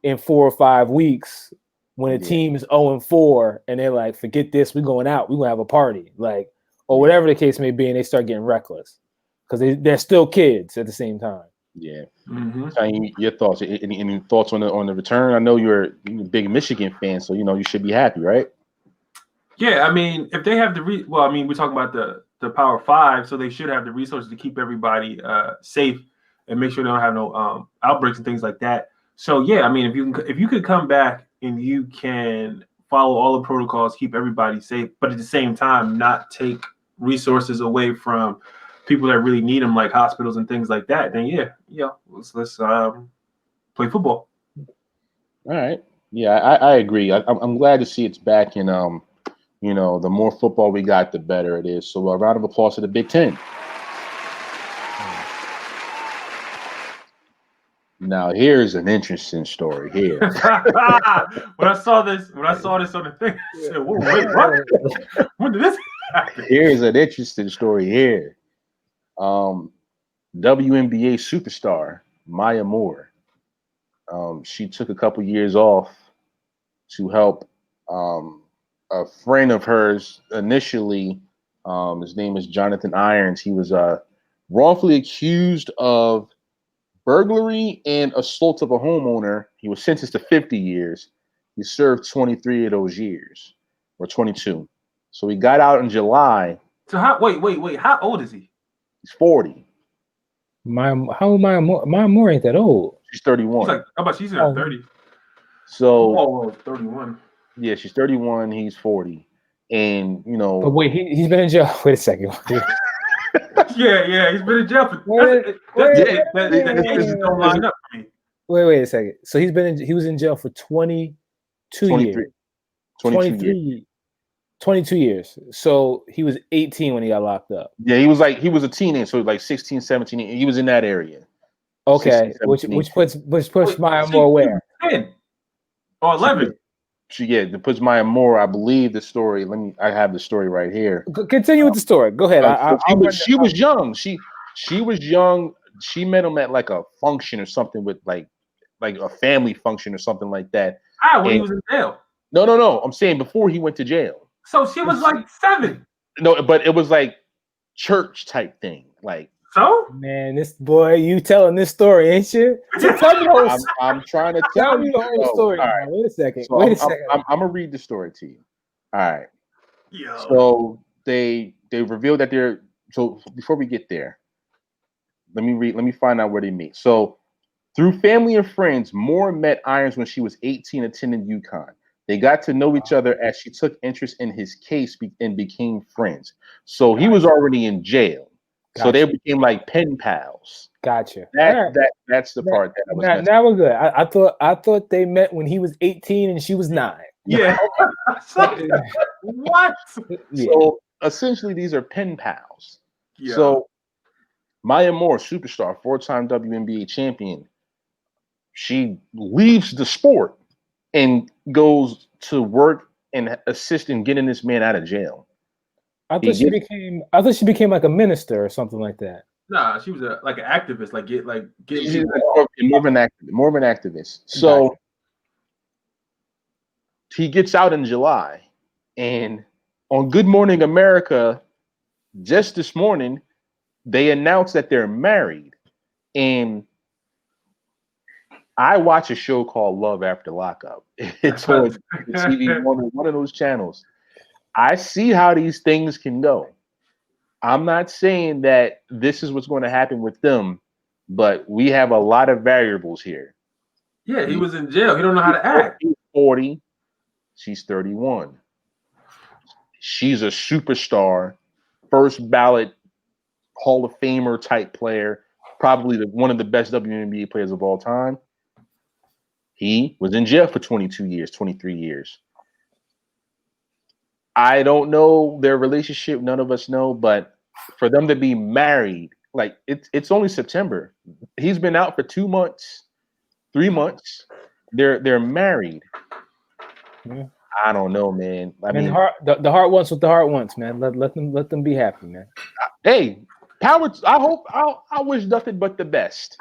in 4 or 5 weeks when a team is 0-4 and they're like, forget this, we're going out, we're going to have a party, like, or whatever the case may be, and they start getting reckless because they're still kids at the same time. Yeah. Mm-hmm. Your thoughts? Any thoughts on the return? I know you're a big Michigan fan, so you should be happy, right? Yeah, I mean, if they have we're talking about the Power 5, so they should have the resources to keep everybody safe and make sure they don't have no outbreaks and things like that. So yeah, I mean, if you could come back and you can follow all the protocols, keep everybody safe, but at the same time not take resources away from people that really need them, like hospitals and things like that, then let's play football. All right. Yeah, I agree. I'm glad to see it's back, and the more football we got, the better it is. So a round of applause to the Big Ten. Now here's an interesting story here. When I saw this on the thing, I said, whoa, wait, what? When did this happen? Here's an interesting story here. WNBA superstar Maya Moore. She took a couple years off to help a friend of hers initially. His name is Jonathan Irons. He was wrongfully accused of burglary and assault of a homeowner. He was sentenced to 50 years. He served 23 of those years, or 22. So he got out in July. So wait, how old is he? He's 40. Maya Moore ain't that old. She's 31. How about she's not 30? So 31. Yeah, she's 31. He's 40, and But wait, he's been in jail. Wait a second. Yeah, he's been in jail for. That don't line up for me. Wait a second. So he was in jail for 22 years. 22 years. So he was 18 when he got locked up. Yeah, he was a teenager, so like 16, 17. He was in that area. Okay, 16, 17, which puts Maya She Moore was where? 10 or 11. that puts Maya Moore. I believe the story. I have the story right here. Continue with the story. Go ahead. So I'll run she was young. She was young. She met him at like a function or something with like a family function or something like that. When he was in jail. No. I'm saying before he went to jail. So she was like 7. No, but it was like church type thing. Like, So Man, this boy, you telling this story, ain't you? Tell me the whole. I'm trying to Tell tell me you. the whole story. All Now. right. Wait a second. So I'm gonna read the story to you. All right. yo. So they revealed that they're so before we get there, let me find out where they meet. So through family and friends, Moore met Irons when she was 18, attending UConn. They got to know each other as she took interest in his case and became friends. So he was already in jail. So they became like pen pals. Gotcha. That's the part that I was now we're good. I thought they met when he was 18 and she was 9. Yeah. What? Yeah. So essentially, these are pen pals. Yeah. So Maya Moore, superstar, 4-time WNBA champion, she leaves the sport and goes to work and assist in getting this man out of jail. I thought she became like a minister or something like that. Nah, she was like an activist, getting She's people. more of an activist. So he gets out in July, and on Good Morning America, just this morning, they announced that they're married. And I watch a show called Love After Lockup. It's on TV, one of those channels. I see how these things can go. I'm not saying that this is what's going to happen with them, but we have a lot of variables here. Yeah, he was in jail. He don't know how to act. He's 40. She's 31. She's a superstar, first ballot Hall of Famer type player, probably one of the best WNBA players of all time. He was in jail for 22 years, 23 years. I don't know their relationship. None of us know, but for them to be married, like it's only September. He's been out for 2 months, 3 months. They're married. Yeah. I don't know, man. I mean, the heart wants what the heart wants, man. Let them be happy, man. Hey, power. I wish nothing but the best,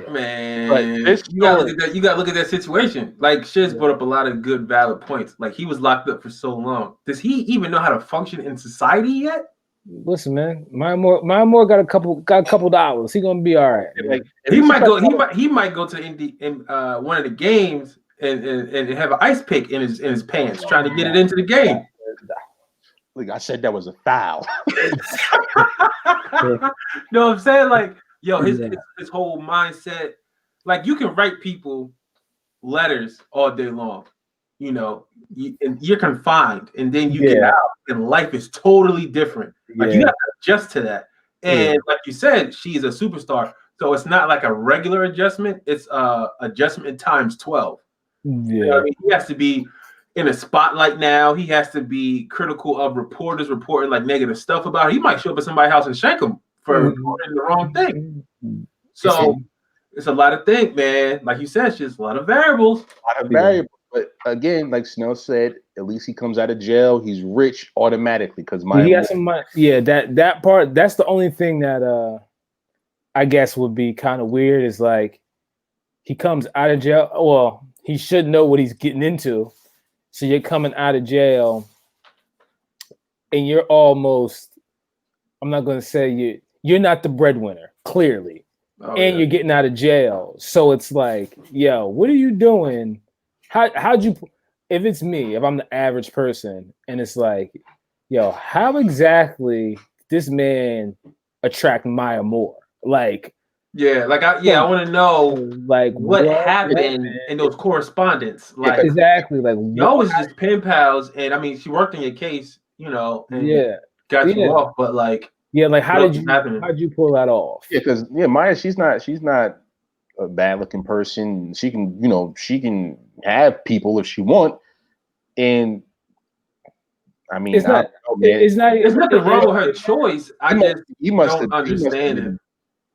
man. But you gotta look at that. You gotta look at that situation. Like Shiz brought up a lot of good, valid points. Like he was locked up for so long. Does he even know how to function in society yet? Listen, man. Maya Moore got a couple dollars. He gonna be all right. Like he might go to one of the games and have an ice pick in his pants, trying to get it into the game. Like I said, that was a foul. No, I'm saying like, yo, his whole mindset, like you can write people letters all day long, you know, and you're confined, and then you get out, and life is totally different. Like you have to adjust to that, and like you said, she's a superstar, so it's not like a regular adjustment; it's adjustment times 12. Yeah, you know what I mean? He has to be in a spotlight now. He has to be critical of reporters reporting like negative stuff about her. He might show up at somebody's house and shank him for reporting the wrong thing. So it's a lot of things, man. Like you said, it's just a lot of variables. But again, like Snell said, at least he comes out of jail. He's rich automatically because he has some money. Yeah, that part. That's the only thing that I guess would be kind of weird. Is like he comes out of jail. Well, he should know what he's getting into. So you're coming out of jail, and you're almost. I'm not going to say you're not the breadwinner, clearly. You're getting out of jail. So it's like, yo, what are you doing? How'd you, if it's me, if I'm the average person, and it's like, yo, how exactly this man attract Maya Moore? Like, I want to know like what happened in those correspondence. Like exactly, like y'all was just pen pals, and I mean, she worked on your case, you know, and got you off, but like. Yeah, like how'd you pull that off? Yeah, because Maya, she's not a bad looking person. She can have people if she want, and I mean, it's not. There's nothing wrong with her choice. I just don't understand it.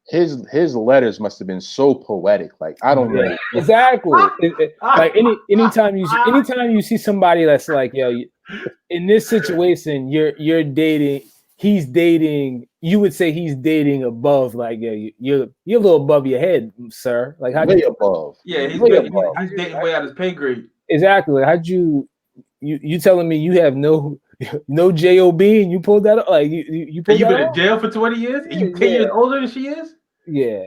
his letters must have been so poetic. Like I don't know. Exactly. Like anytime you see somebody that's like, yo, in this situation, you're dating. He's dating. You would say he's dating above, like, yeah, you're a little above your head, sir. Like, how'd Way you? above. Yeah, Way above. he's dating way out his pay grade. Exactly. Like, how'd you telling me you have no job and you pulled that up? Like you And pulled you've that been in off? jail for 20 years, and you 10 Yeah, years older than she is. yeah.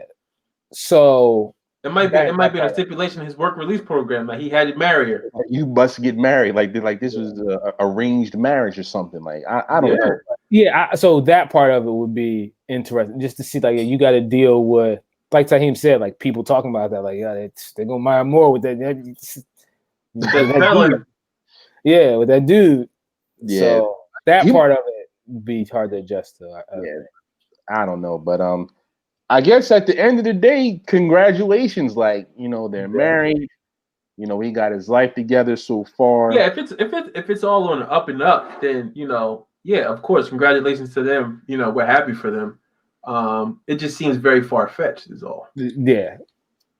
So It might be in a stipulation in his work release program. Like he had to marry her. You must get married. Like this was a arranged marriage or something. Like I don't know. Yeah, so that part of it would be interesting, just to see, like, you got to deal with, like Tahim said, like people talking about that, like, yeah, they're gonna mire more with that dude. Yeah, with that dude. Yeah. So that part of it would be hard to adjust to. I don't know, but I guess at the end of the day, congratulations. Like, they're married. He got his life together so far. Yeah, if it's all on the up and up, then yeah, of course, congratulations to them. We're happy for them. It just seems very far fetched, is all. Yeah.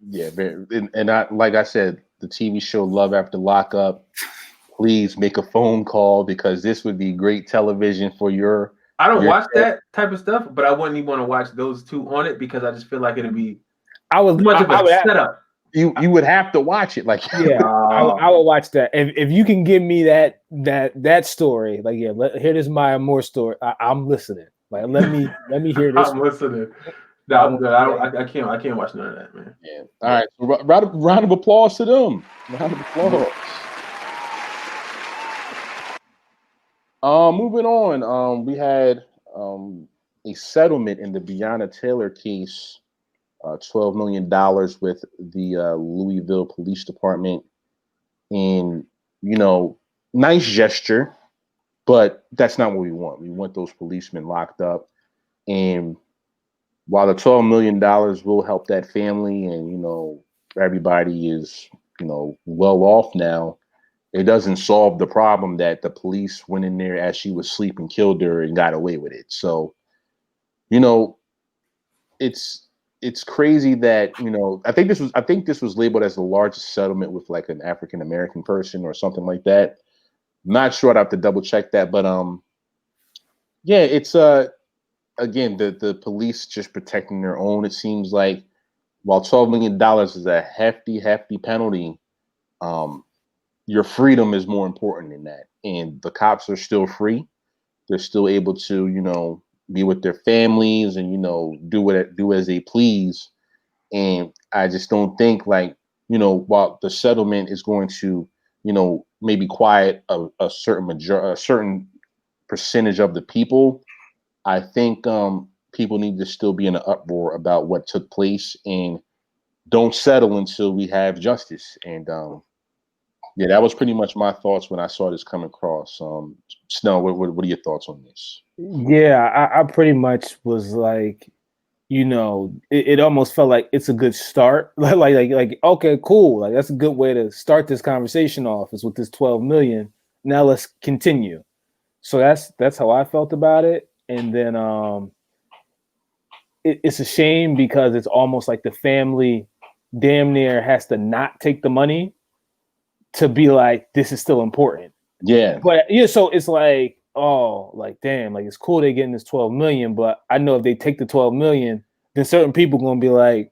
And like I said, the TV show Love After Lockup. Please make a phone call because this would be great television for your. I don't watch that type of stuff, but I wouldn't even want to watch those two on it because I just feel like it'd be too much of a setup. You would have to watch it, like yeah. I would watch that if you can give me that story. Like, yeah, hear this Maya Moore story. I'm listening. Like, let me hear this. I'm listening. No, I'm good. I can't watch none of that, man. Yeah. All right. So round of applause to them. Round of applause. Moving on. We had a settlement in the Breonna Taylor case. $12 million with the Louisville Police Department, and nice gesture, but that's not what we want. We want those policemen locked up, and while the $12 million will help that family, and everybody is well off now, it doesn't solve the problem that the police went in there as she was asleep and killed her and got away with it. So, it's crazy that I think this was labeled as the largest settlement with like an African American person or something like that. Not sure. I'd have to double check that, but yeah, it's again the police just protecting their own. It seems like while $12 million is a hefty penalty, your freedom is more important than that, and the cops are still free. They're still able to be with their families and do as they please. And I just don't think while the settlement is going to maybe quiet a certain percentage of the people, I think people need to still be in an uproar about what took place and don't settle until we have justice. And yeah, that was pretty much my thoughts when I saw this come across. Snow, what are your thoughts on this? Yeah, I pretty much was like, it almost felt like it's a good start. like okay, cool. Like, that's a good way to start this conversation off, is with this 12 million. Now let's continue. So that's how I felt about it. And then it's a shame because it's almost like the family damn near has to not take the money to be like, this is still important. Yeah. But yeah, so it's like, oh, like, damn, like, it's cool they're getting this 12 million, but I know if they take the 12 million, then certain people gonna be like,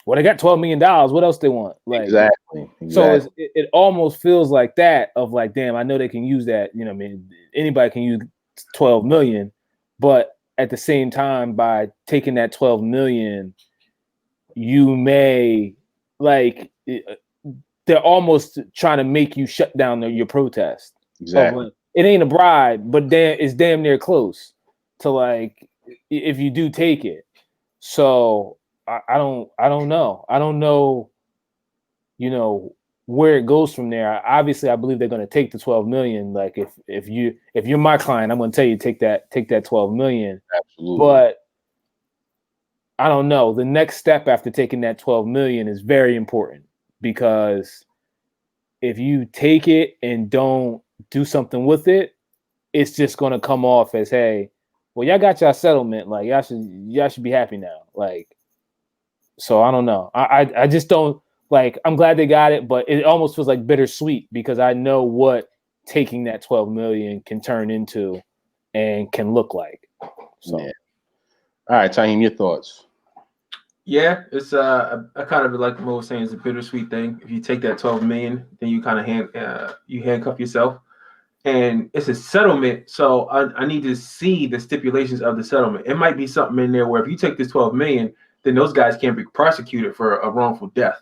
well, they got $12 million. What else they want? Like, exactly. So it almost feels like that, of like, damn, I know they can use that. I mean, anybody can use 12 million, but at the same time, by taking that 12 million, you may they're almost trying to make you shut down your protest. Exactly. It ain't a bribe, but it's damn near close to, like, if you do take it. So I don't know. I don't know, where it goes from there. Obviously, I believe they're going to take the 12 million. Like, if you're my client, I'm going to tell you, take that 12 million. Absolutely. But I don't know. The next step after taking that 12 million is very important, because if you take it and don't do something with it, it's just going to come off as, hey, well, y'all got y'all settlement. Like y'all should be happy now. Like, so I don't know. I just don't like. I'm glad they got it, but it almost feels like bittersweet because I know what taking that 12 million can turn into and can look like. So, yeah. All right, Taheem, your thoughts? Yeah, it's I kind of like Mo was saying, it's a bittersweet thing. If you take that 12 million, then you kind of handcuff yourself, and it's a settlement. So I need to see the stipulations of the settlement. It might be something in there where if you take this 12 million, then those guys can't be prosecuted for a wrongful death,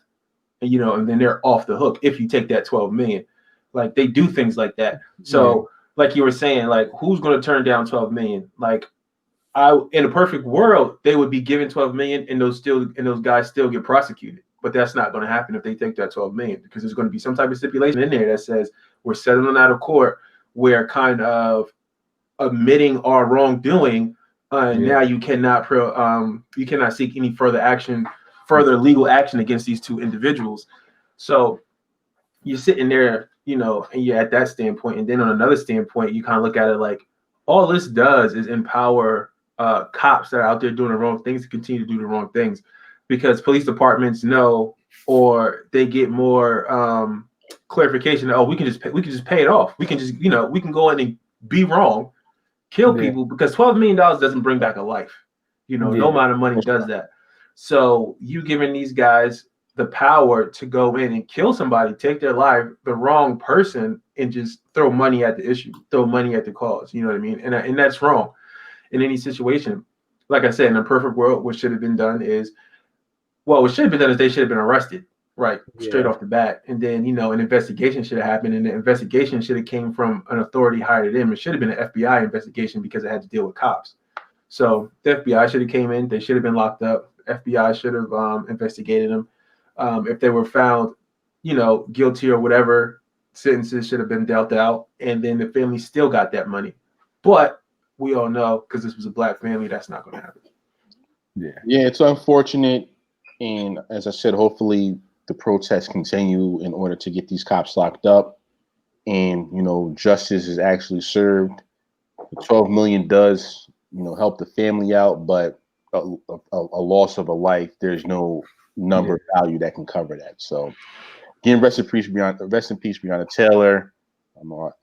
and and then they're off the hook if you take that 12 million. Like they do things like that. So like you were saying, like who's going to turn down 12 million? Like in a perfect world, they would be given 12 million and those guys still get prosecuted. But that's not going to happen if they take that 12 million because there's going to be some type of stipulation in there that says we're settling out of court. We're kind of admitting our wrongdoing. And now you cannot seek any further legal action against these two individuals. So you're sitting there, and you're at that standpoint. And then on another standpoint, you kind of look at it like all this does is empower cops that are out there doing the wrong things to continue to do the wrong things because police departments know or they get more clarification. Oh, we can just pay it off. We can just, we can go in and be wrong, kill people because $12 million doesn't bring back a life. No amount of money does that. So you giving these guys the power to go in and kill somebody, take their life, the wrong person, and just throw money at the issue, throw money at the cause. You know what I mean? And that's wrong in any situation. Like I said, in a perfect world, what should have been done is, what should have been done is they should have been arrested, right, straight off the bat. And then, an investigation should have happened, and the investigation should have came from an authority higher than them. It should have been an FBI investigation because it had to deal with cops. So the FBI should have came in. They should have been locked up. FBI should have investigated them. If they were found, guilty or whatever, sentences should have been dealt out, and then the family still got that money. But we all know, because this was a black family, that's not going to happen. Yeah, it's unfortunate, and as I said, hopefully the protests continue in order to get these cops locked up, and justice is actually served. The 12 million does help the family out, but a loss of a life, there's no number value that can cover that. So again, rest in peace, Breonna Taylor,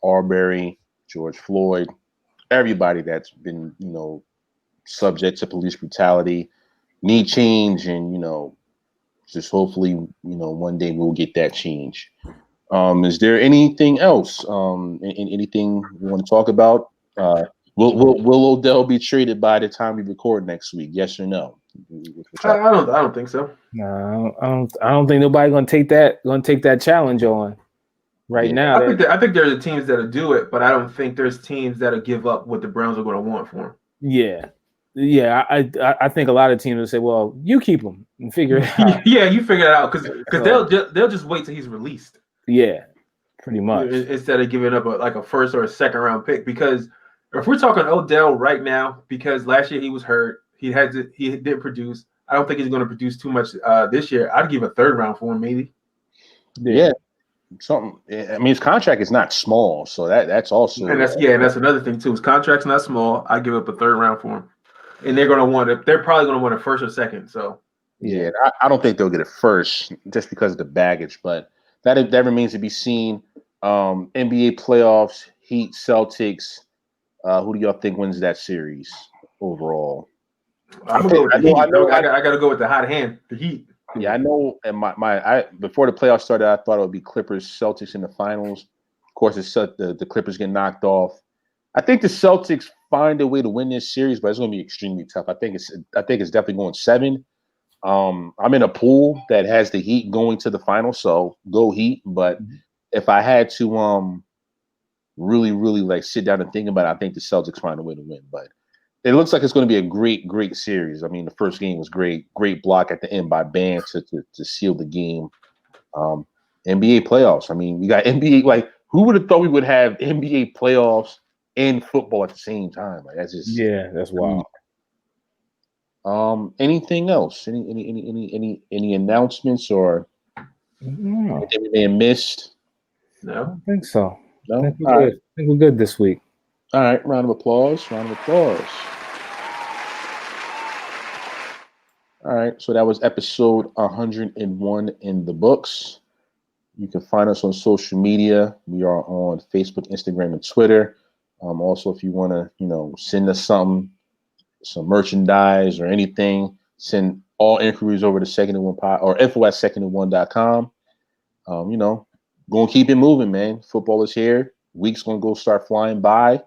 Arbery, George Floyd, everybody that's been subject to police brutality, need change, and just hopefully one day we'll get that change. Is there anything else? Anything you want to talk about? Will Odell be traded by the time we record next week? Yes or no? I don't think so. No, I don't think nobody's gonna take that challenge on now. I think there's teams that'll do it, but I don't think there's teams that'll give up what the Browns are going to want for him. Yeah. I think a lot of teams will say, "Well, you keep him and figure it out." Yeah, you figure it out because they'll just wait till he's released. Yeah, pretty much. Instead of giving up a first or a second round pick, because if we're talking Odell right now, because last year he was hurt, he didn't produce. I don't think he's going to produce too much this year. I'd give a third round for him, maybe. Yeah. Something. I mean, his contract is not small, so that's also. And that's another thing too. His contract's not small. I give up a third round for him, and they're probably going to want a first or second. So yeah, I don't think they'll get it first just because of the baggage, but that remains to be seen. NBA playoffs, Heat, Celtics. Who do y'all think wins that series overall? I'm gonna go with the Heat. I got to go with the hot hand, the Heat. Yeah, I know. And I before the playoffs started, I thought it would be Clippers, Celtics in the finals. Of course, the Clippers get knocked off. I think the Celtics find a way to win this series, but it's going to be extremely tough. I think it's definitely going 7. I'm in a pool that has the Heat going to the finals, so go Heat. But if I had to really, really like sit down and think about it, I think the Celtics find a way to win. But it looks like it's going to be a great, great series. I mean, the first game was great block at the end by Bam to seal the game. NBA playoffs. I mean, we got NBA. Like, who would have thought we would have NBA playoffs and football at the same time? Like, that's just that's wild. Anything else? Any announcements or anything we may have missed? No, I don't think so. No. I think we're good this week. All right, round of applause. All right. So that was episode 101 in the books. You can find us on social media. We are on Facebook, Instagram, and Twitter. Also, if you want to, send us something, some merchandise or anything, send all inquiries over to Second and One Pod or info@secondand1.com. Gonna keep it moving, man. Football is here. Week's gonna go start flying by.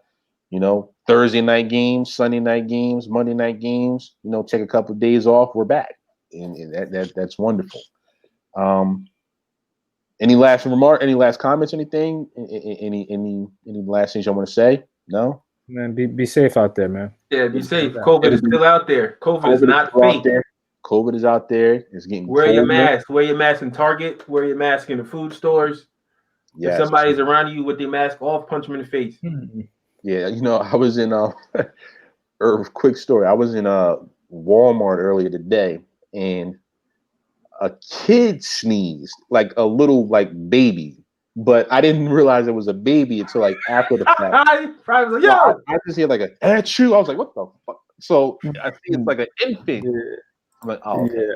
Thursday night games, Sunday night games, Monday night games. Take a couple of days off. We're back, and that's wonderful. Any last remark? Any last comments? Anything? Any last things I want to say? No. Man, be safe out there, man. Yeah, be safe. COVID is still out there. COVID is not fake. COVID is out there. It's getting Wear colder. your mask. Wear your mask in Target. Wear your mask in the food stores. Yes. If somebody's around you with their mask off, punch them in the face. Yeah, I was in quick story. I was in Walmart earlier today, and a kid sneezed, like a little baby, but I didn't realize it was a baby until after the fact. Probably like, yo! I just hear a achoo. I was like, what the fuck? So I see it's like an infant. Yeah. I'm like, oh, okay.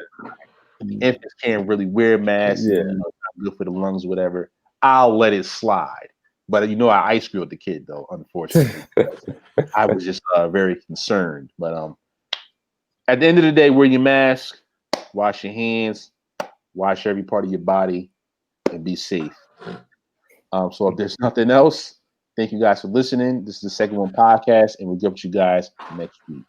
Yeah. Infants can't really wear masks. Yeah. It's not good for the lungs, whatever. I'll let it slide. But I ice grilled the kid though, unfortunately. I was just very concerned. But at the end of the day, wear your mask, wash your hands, wash every part of your body, and be safe. So if there's nothing else, thank you guys for listening. This is the Second One Podcast, and we'll get with you guys next week.